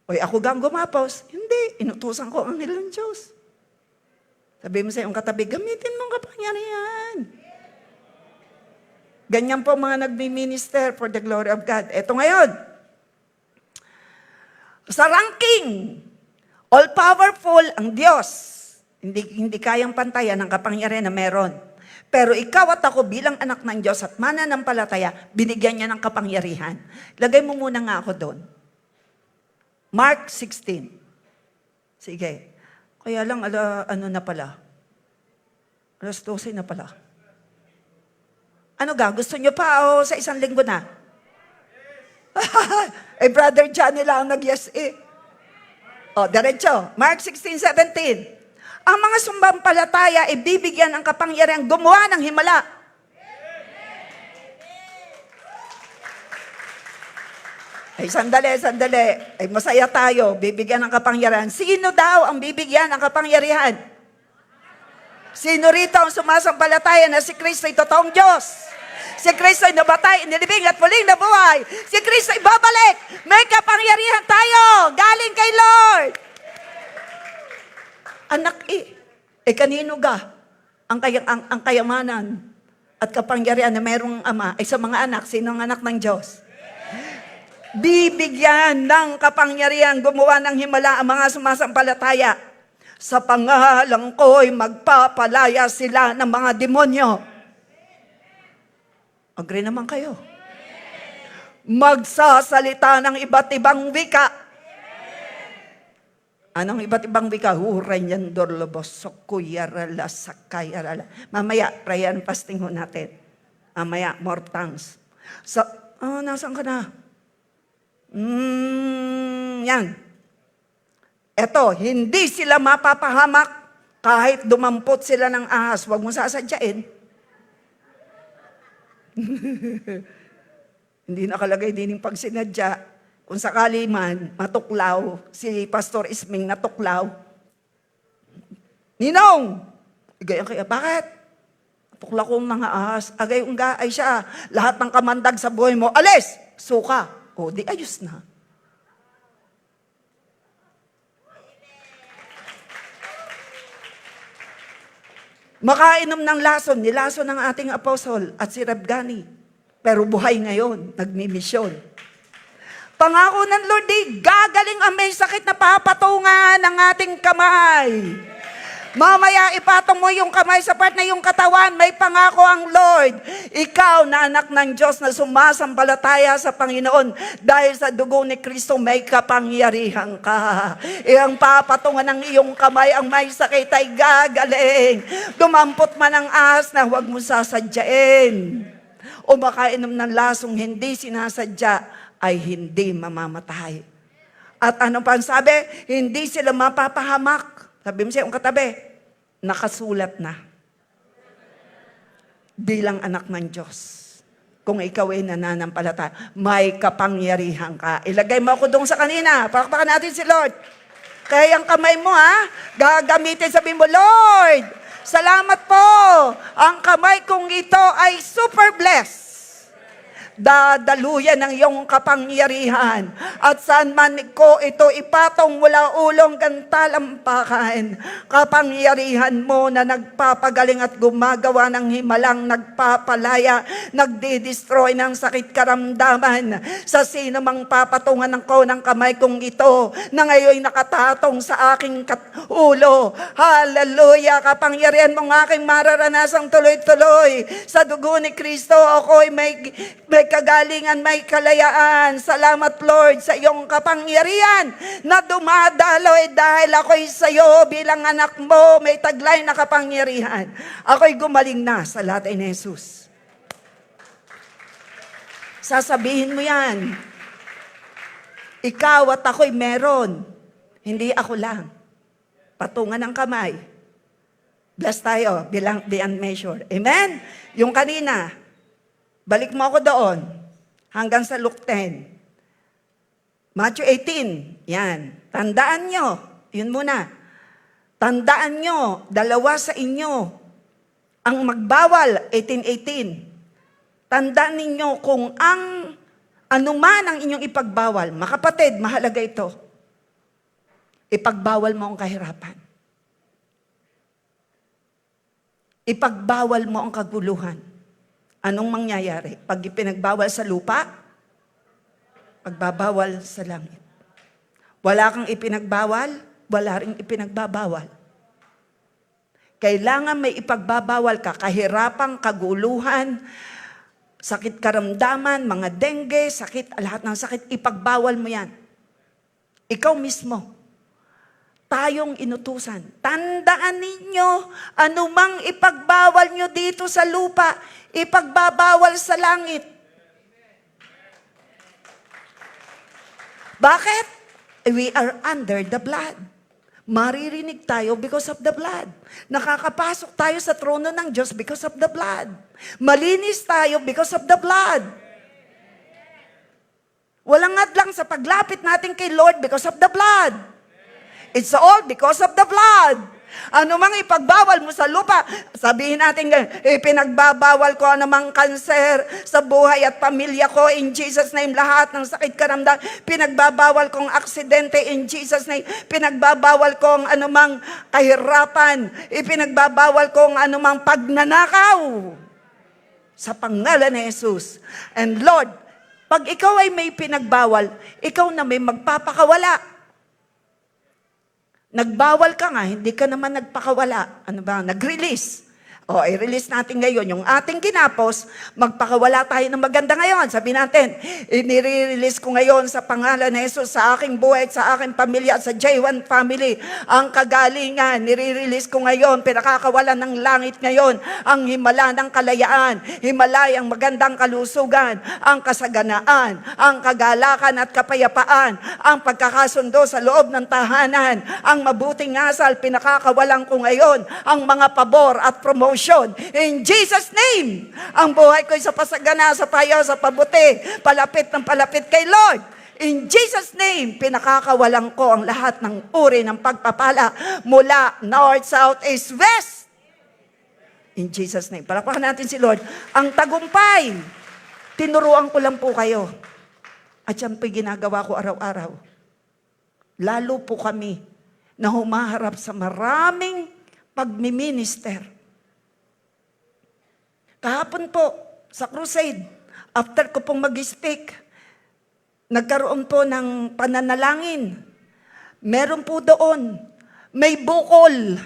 ako gang gumapos. Hindi, inutusan ko ang anghel ng Diyos. Sabi mo sa iyong katabi, gamitin mong kapangyarihan. Ganyan po mga nagmi-minister for the glory of God. Eto ngayon, sa ranking, all-powerful ang Diyos. Hindi kayang pantayan ng kapangyarihan na meron. Pero ikaw at ako bilang anak ng Diyos at mananampalataya, binigyan niya ng kapangyarihan. Lagay mo muna nga ako doon. Mark 16. Sige. Kaya lang, ano na pala? Alas 12 na pala. Ano ga? Gusto niyo pa o sa isang linggo na? Brother John nila ang nag-yes diretso. Mark 16:17. Ang mga sumbampalataya ibibigyan ng kapangyarihan gumawa ng himala. Sandali. Masaya tayo. Bibigyan ng kapangyarihan. Sino daw ang bibigyan ng kapangyarihan? Sino rito ang sumasampalataya na si Kristo ay totoong Diyos? Si Kristo ay nabatay, inilibing at muling nabuhay. Si Kristo ay babalik. May kapangyarihan tayo. Galing kay Lord. Anak kanino ga ang kayamanan at kapangyarihan na mayroong ama ay sa mga anak? Sino ang anak ng Diyos? Bibigyan ng kapangyarihan gumawa ng himala ang mga sumasampalataya. Sa pangalan ko'y magpapalaya sila ng mga demonyo. Agree naman kayo. Magsasalita ng iba't ibang wika. Anong iba't ibang wika? Huranyan dorlobos, sokuyarala, sakayarala. Mamaya, prayer and fasting ho natin. Mamaya, more tongues. Nasaan ka na? Yan. Eto, hindi sila mapapahamak kahit dumampot sila ng ahas. Huwag mo sasadyain. Hindi nakalagay din yung pag sinadya. Kung sakali man, matuklaw, si Pastor Isming natuklaw. Ninong! Gayon kaya, bakit? Tukla kong mga ahas. Agay nga ay siya. Lahat ng kamandag sa buhay mo, alis! Suka. Di ayos na. Makainom ng lason, nilason ng ating apostol at si Rebgani. Pero buhay ngayon, nagmimisyon. Pangako ng Lord, gagaling ang may sakit na papatungan ng ating kamay. Mamaya ipatong mo yung kamay sa part na yung katawan, may pangako ang Lord. Ikaw na anak ng Diyos na sumasampalataya sa Panginoon, dahil sa dugo ni Kristo may kapangyarihan ka. Ang papatungan ng iyong kamay, ang may sakit ay gagaling. Dumampot man ang ahas na huwag mo sasadyain. O makainom ng lasong hindi sinasadya, ay hindi mamamatay. At ano pa ang sabi? Hindi sila mapapahamak. Sabi mo siya, katabi, nakasulat na bilang anak ng Diyos. Kung ikaw ay nananampalataya, may kapangyarihan ka. Ilagay mo ako doon sa kanina. Pakpakan natin si Lord. Kaya ang kamay mo, gagamitin, sabi mo, Lord, salamat po. Ang kamay kong ito ay super blessed. Dadaluyan ng iyong kapangyarihan. At saan man ko ito ipatong mula ulong talampakan. Kapangyarihan mo na nagpapagaling at gumagawa ng himalang nagpapalaya, nagdi-destroy ng sakit karamdaman sa sino mang papatungan ko ng kamay kong ito na ngayon nakatatong sa aking ulo. Hallelujah! Kapangyarihan mo ng aking mararanasang tuloy-tuloy. Sa dugo ni Kristo ako'y may kagalingan, may kalayaan. Salamat, Lord, sa iyong kapangyarihan na dumadaloy dahil ako'y sa iyo bilang anak mo, may taglay na kapangyarihan. Ako'y gumaling na sa lahat ni Jesus. Sasabihin mo yan. Ikaw at ako'y meron. Hindi ako lang. Patungan ng kamay. Bless tayo, bilang beyond measure. Amen? Yung kanina, balik mo ako doon, hanggang sa Luke 10. Matthew 18, yan. Tandaan nyo, yun muna. Tandaan nyo, dalawa sa inyo, ang magbawal, 18:18. Tandaan ninyo kung ang anuman ang inyong ipagbawal, makapatid, mahalaga ito. Ipagbawal mo ang kahirapan. Ipagbawal mo ang kaguluhan. Anong mangyayari? Pag ipinagbawal sa lupa, pagbabawal sa langit. Wala kang ipinagbawal, wala rin ipinagbabawal. Kailangan may ipagbabawal ka, kahirapang, kaguluhan, sakit karamdaman, mga dengue, sakit, lahat ng sakit, ipagbawal mo yan. Ikaw mismo. Tayong inutusan. Tandaan ninyo, anumang ipagbawal nyo dito sa lupa, ipagbabawal sa langit. Bakit? We are under the blood. Maririnig tayo because of the blood. Nakakapasok tayo sa trono ng Diyos because of the blood. Malinis tayo because of the blood. Walang adlang sa paglapit natin kay Lord because of the blood. It's all because of the blood. Ano mang ipagbawal mo sa lupa, sabihin natin, ipinagbabawal ko anumang kanser sa buhay at pamilya ko in Jesus' name, lahat ng sakit karamdaman, pinagbabawal kong aksidente in Jesus' name, pinagbabawal kong anumang kahirapan, ipinagbabawal kong anumang pagnanakaw sa pangalan ni Jesus. And Lord, pag ikaw ay may pinagbawal, ikaw na may magpapakawala. Nagbawal ka nga, hindi ka naman nagpakawala. Ano ba? Nag-release. O, i-release natin ngayon yung ating kinapos, magpakawala tayo ng maganda ngayon. Sabi natin, inire-release ko ngayon sa pangalan ni Jesus sa aking buhay, sa aking pamilya, sa J1 family, ang kagalingan, nire-release ko ngayon, pinakakawalan ng langit ngayon, ang himala ng kalayaan, himalayang magandang kalusugan, ang kasaganaan, ang kagalakan at kapayapaan, ang pagkakasundo sa loob ng tahanan, ang mabuting asal, pinakakawalan ko ngayon, ang mga pabor at promotion. In Jesus' name, ang buhay ko'y sa pasagana, sa payaw, sa pabuti, palapit ng palapit kay Lord. In Jesus' name, pinakakawalan ko ang lahat ng uri ng pagpapala mula north, south, east, west. In Jesus' name. Palakpakan natin si Lord. Ang tagumpay, tinuruan ko lang po kayo. At yan po'y ginagawa ko araw-araw. Lalo po kami na humaharap sa maraming pagmiminister. Kahapon po, sa crusade, after ko pong mag-speak, nagkaroon po ng pananalangin. Meron po doon, may bukol.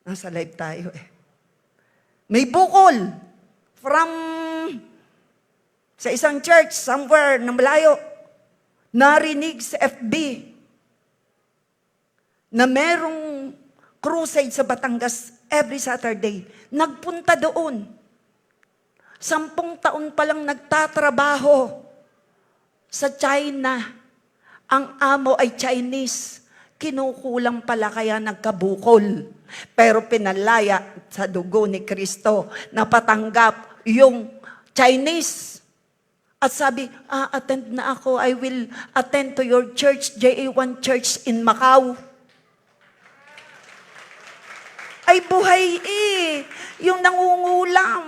Nasa live tayo eh. May bukol from sa isang church somewhere na malayo. Narinig sa FB na merong crusade sa Batangas every Saturday. Nagpunta doon. 10 taon pa lang nagtatrabaho sa China. Ang amo ay Chinese. Kinukulang pala kaya nagkabukol. Pero pinalaya sa dugo ni Kristo na patanggap yung Chinese. At sabi, attend na ako. I will attend to your church, JA1 Church in Macau. Ay buhay yung nangungulam.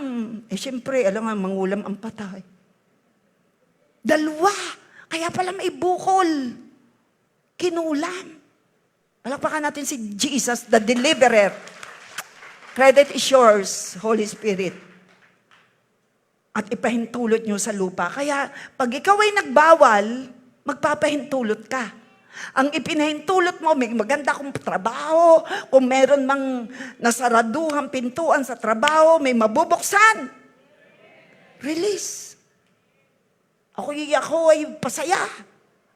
Siyempre, alam nga, mangulam ang patay. Dalawa. Kaya pala may bukol. Kinulam. Palakpakan natin si Jesus, the deliverer. Credit is yours, Holy Spirit. At ipahintulot nyo sa lupa. Kaya, pag ikaw ay nagbawal, magpapahintulot ka. Ang ipinahintulot mo, may maganda kong trabaho, kung meron mang nasaraduhang pintuan sa trabaho, may mabubuksan. Release. Ako ay pasaya.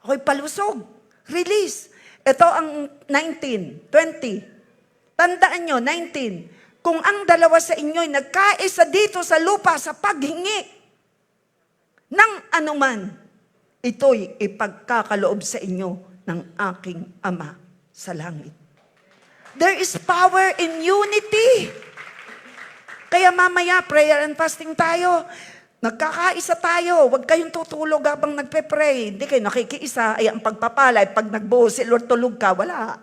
Ako'y palusog. Release. Ito ang 19, 20. Tandaan nyo, 19. Kung ang dalawa sa inyo'y nagkaisa dito sa lupa sa paghingi ng anuman, ito'y ipagkakaloob sa inyo ng aking Ama sa langit. There is power in unity. Kaya mamaya, prayer and fasting tayo. Nagkakaisa tayo. Huwag kayong tutulog habang nagpe-pray. Hindi kayo nakikiisa. Ay, ang pagpapalay, pag nagbuhos si Lord, tulog ka, wala.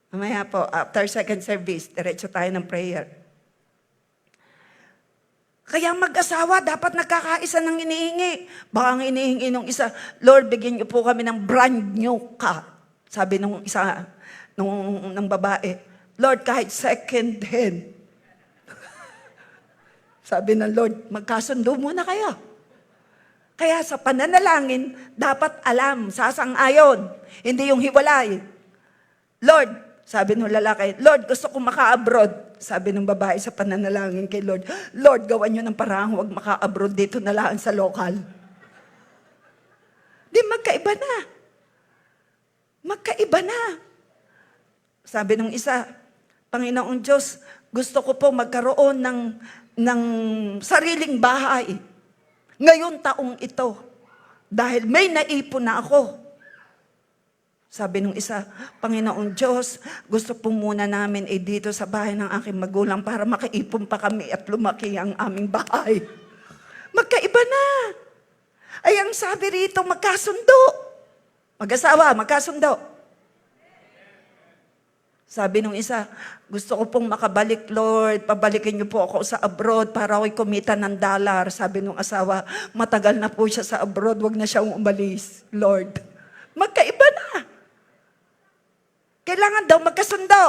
Mamaya po, after second service, diretso tayo ng prayer. Kaya mag-asawa, dapat nagkakaisa ng inihingi. Baka ang inihingi nung isa, Lord, bigyan niyo po kami ng brand new car. Sabi nung isa, ng babae, Lord, kahit second hand. Sabi ng Lord, magkasundo muna kayo. Kaya sa pananalangin, dapat alam, sasang-ayon, hindi yung hiwalay. Lord, sabi ng lalaki, Lord, gusto ko maka-abroad. Sabi ng babae sa pananalangin kay Lord, Lord, gawan nyo ng parang huwag maka-abroad dito na lang sa lokal. Di magkaiba na. Magkaiba na. Sabi ng isa, Panginoong Diyos, gusto ko po magkaroon ng sariling bahay. Ngayon taong ito. Dahil may naipon na ako. Sabi nung isa, Panginoong Diyos, gusto po muna namin dito sa bahay ng aking magulang para makaipon pa kami at lumaki ang aming bahay. Magkaiba na. Ay, ang sabi rito, magkasundo. Mag-asawa, magkasundo. Sabi nung isa, gusto ko pong makabalik, Lord. Pabalikin niyo po ako sa abroad para ako'y kumita ng dollar. Sabi nung asawa, matagal na po siya sa abroad, wag na siyang umalis, Lord. Magkaiba na. Kailangan daw magkasundo.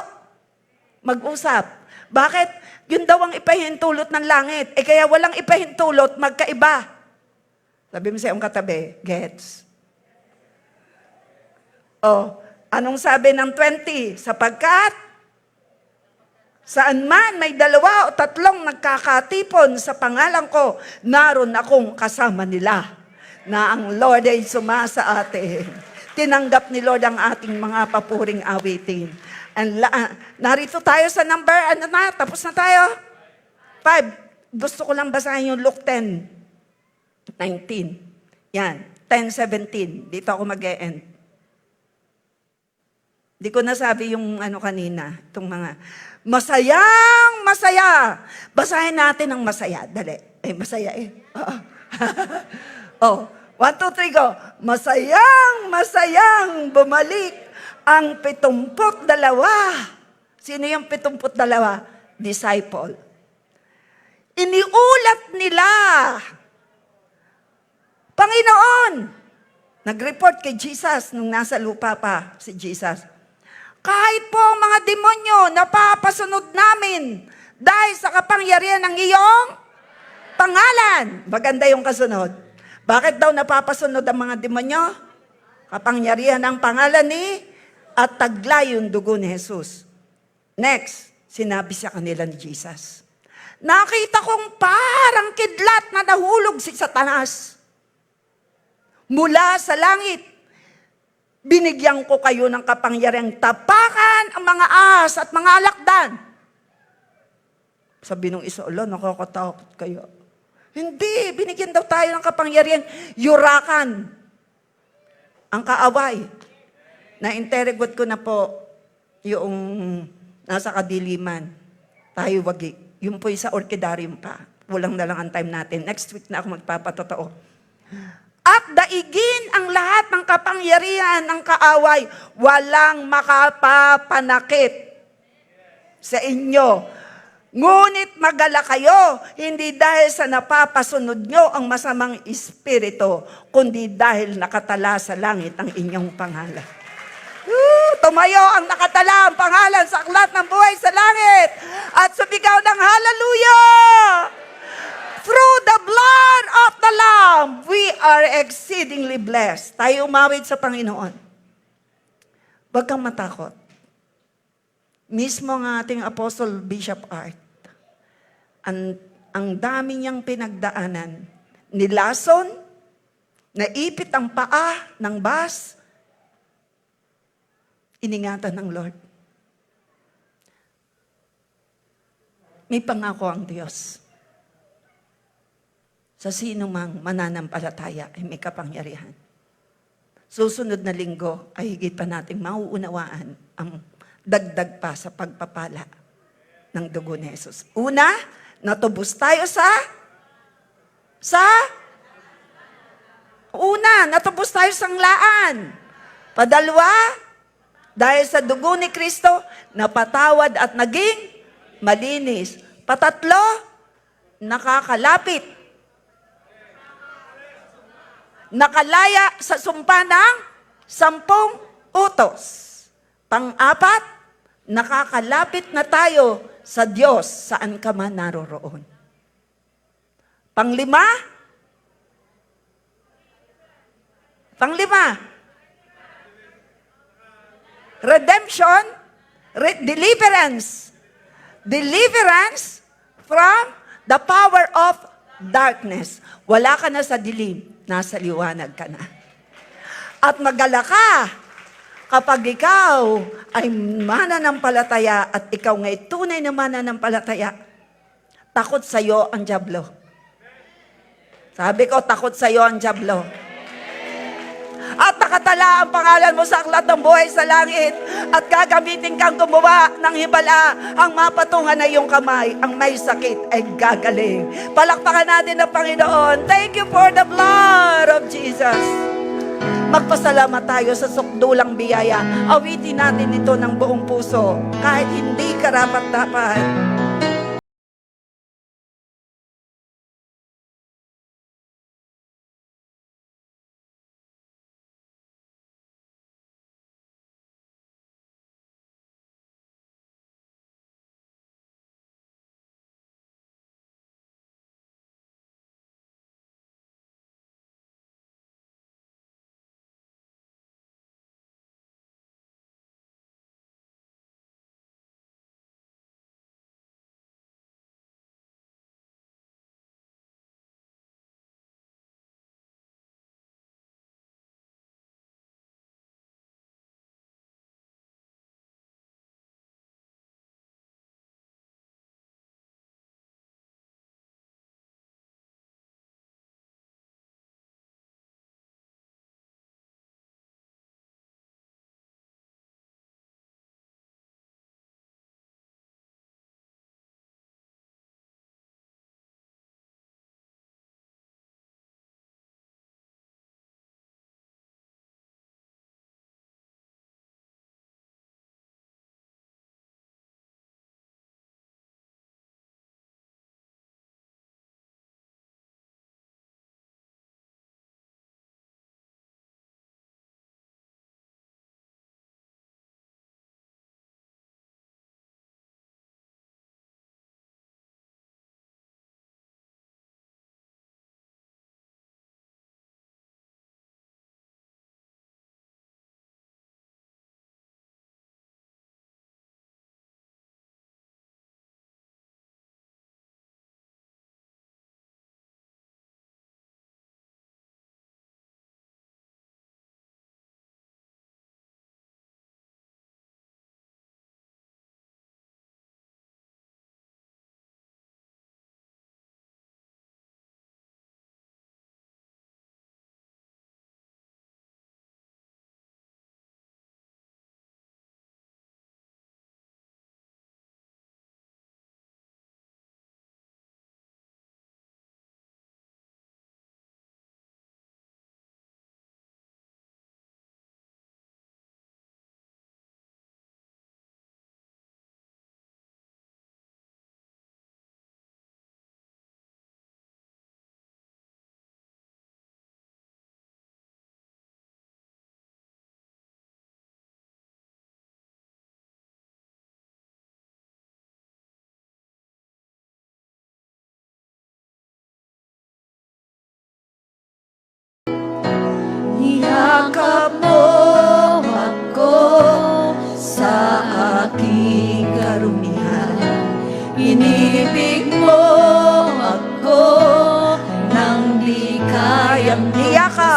Mag-usap. Bakit? Yun daw ang ipahintulot ng langit. Kaya walang ipahintulot, magkaiba. Sabi mo sa iyong katabi, gets? Anong sabi ng 20? Sapagkat, saan man may 2 o 3 nagkakatipon sa pangalan ko, naroon akong kasama nila. Na ang Lord ay sumasa atin. Tinanggap ni Lord ang ating mga papuring awitin. And narito tayo sa number, tapos na tayo? 5. Gusto ko lang basahin yung Luke 10:19. Yan, 10:17. Dito ako mag-e-end. Di ko nasabi yung kanina, itong mga masayang masaya. Basahin natin ang masaya. Dali. Masaya Oh, 1, 2, 3, go. Masayang bumalik ang 72. Sino yung 72? Disciple. Iniulat nila. Panginoon, nag-report kay Jesus nung nasa lupa pa si Jesus. Kahit po ang mga demonyo, napapasunod namin dahil sa kapangyarihan ng iyong pangalan. Maganda yung kasunod. Bakit daw napapasunod ang mga demonyo? Kapangyarihan ng pangalan ni at taglay yung dugo ni Jesus. Next, sinabi sa kanila ni Jesus, nakita kong parang kidlat na nahulog si Satanas mula sa langit. Binigyan ko kayo ng kapangyarihang tapakan ang mga ahas at mga alakdan. Sabi nung isa, nakakatakot kayo. Hindi, binigyan daw tayo ng kapangyarihan. Yurakan ang kaaway. Na-interrogate ko na po yung nasa kadiliman. Tayo wagi. Yung po sa orchidarium pa. Kulang na lang ang time natin. Next week na ako magpapatotoo. At daigin ang lahat ng kapangyarihan ng kaaway. Walang makapapanakit sa inyo. Ngunit magala kayo, hindi dahil sa napapasunod nyo ang masamang espiritu, kundi dahil nakatala sa langit ang inyong pangalan. Tumayo ang nakatala ang pangalan sa aklat ng buhay sa langit at sumigaw ng hallelujah! Through the blood of the Lamb, we are exceedingly blessed. Tayo umawit sa Panginoon. Huwag kang matakot. Mismo ng ating Apostle Bishop Art, ang dami niyang pinagdaanan, nilason, naipit ang paa ng bus, iningatan ng Lord. May pangako ang Diyos. Sa sino mang mananampalataya ay may kapangyarihan. Susunod na linggo ay higit pa nating mauunawaan ang dagdag pa sa pagpapala ng dugo ni Jesus. Una, natubos tayo natubos tayo sa nglaan. Padalwa, dahil sa dugo ni Kristo, napatawad at naging malinis. Patatlo, nakakalapit. Nakalaya sa sumpa ng 10 utos. Pang-apat, nakakalapit na tayo sa Diyos saan ka man naroroon. Panglima, redemption, deliverance. Deliverance from the power of darkness. Wala ka na sa dilim, nasa liwanag ka na. At magala ka kapag ikaw ay mananampalataya at ikaw nga'y tunay na mananampalataya, takot sa'yo ang dyablo. Sabi ko, takot sa'yo ang dyablo. At nakatala ang pangalan mo sa aklat ng buhay sa langit at gagamitin kang gumawa ng hibala ang mapatungan na iyong kamay, ang may sakit ay gagaling. Palakpakan natin ang Panginoon. Thank you for the blood of Jesus. Magpasalamat tayo sa sukdulang biyaya. Awitin natin ito ng buong puso kahit hindi karapat-dapat.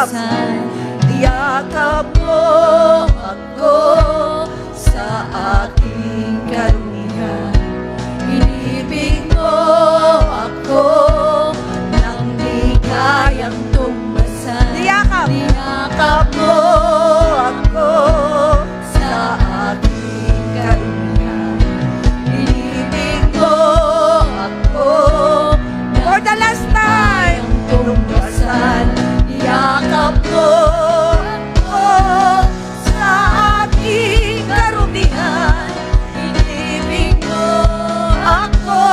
Yakap. Yakap mo ako sa aking karunihan. Inibig mo ako nang di kayang tumbasan. Yakap. Yakap mo ako sa aking karunihan. Inibig mo ako For the last time. tumbasan. Yakap mo ako sa aking karumihan. Inibig mo ako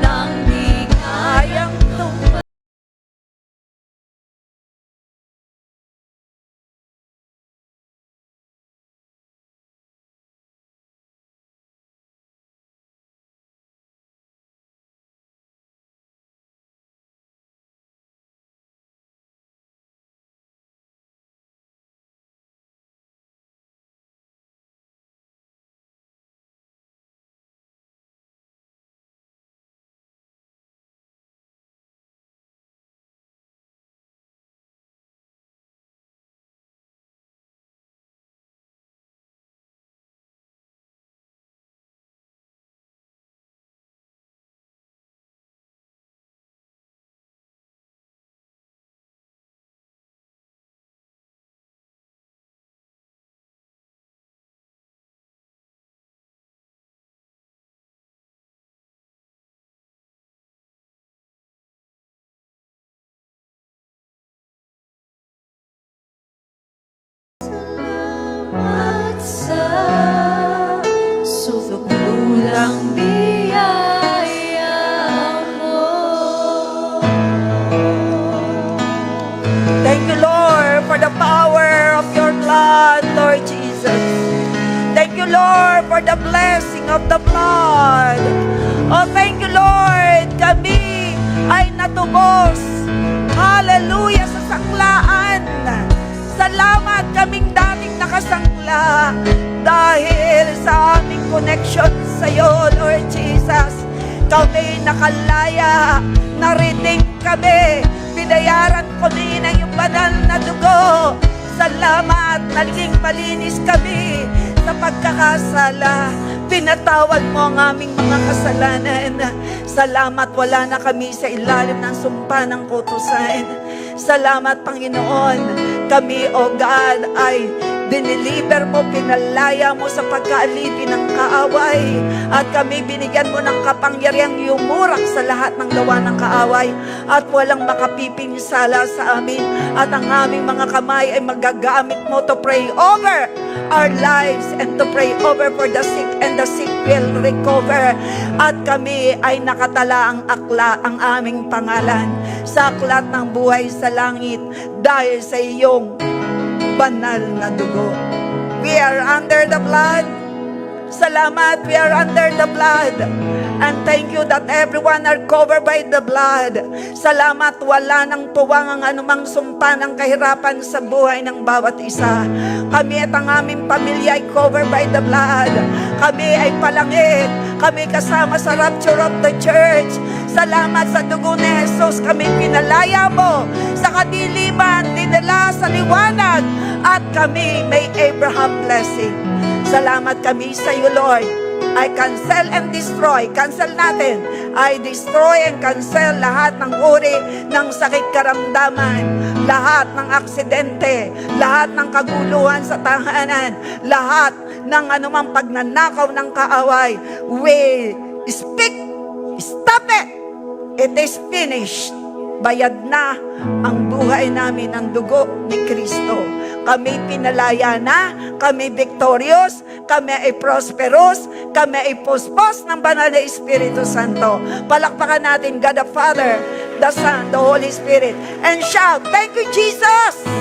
nang di kayang tumbasan. Salamat sa sukulang biyaya mo. Thank you, Lord, for the power of your blood, Lord Jesus. Thank you, Lord, for the blessing of the blood. Oh, thank you, Lord. Kami ay natubos. Hallelujah sa sanglaan. Salamat kaming dating nakasangla dahil sa aming connection sa iyo, Lord Jesus. Kami nakalaya, nariting kami, binayaran kami ng iyong banal na dugo. Salamat, naging malinis kami sa pagkakasala. Pinatawad mo ang aming mga kasalanan. Salamat, wala na kami sa ilalim ng sumpa ng kutusan. Salamat, Panginoon. Kami, O God, ay diniliber mo, pinalaya mo sa pagkaalipin ng kaaway. At kami binigyan mo ng kapangyarihang yumurak sa lahat ng gawa ng kaaway. At walang makapipinsala sa amin. At ang aming mga kamay ay magagamit mo to pray over our lives and to pray over for the sick, and the sick will recover. At kami ay nakatala ang akla, ang aming pangalan sa aklat ng buhay sa langit dahil sa iyong banal na dugo. We are under the blood. Salamat, we are under the blood. And thank you that everyone are covered by the blood. Salamat, wala nang tuwang ang anumang sumpa ng kahirapan sa buhay ng bawat isa. Kami at ang aming pamilya ay covered by the blood. Kami ay palangit. Kami kasama sa rapture of the church. Salamat sa dugo ni Jesus. Kami pinalaya mo sa kadiliman, dinala sa liwanag. At kami may Abraham blessing. Salamat kami sa iyo, Lord. I cancel and destroy. Cancel natin. I destroy and cancel lahat ng uri ng sakit karamdaman, lahat ng aksidente, lahat ng kaguluhan sa tahanan, lahat ng anumang pagnanakaw ng kaaway. We speak, stop it. It is finished. Bayad na ang buhay namin ng dugo ni Kristo. Kami pinalaya na, kami victorious, kami ay prosperous, kami ay puspos ng banal na Espiritu Santo. Palakpakan natin God the Father, the Son, the Holy Spirit, and shout, thank you, Jesus!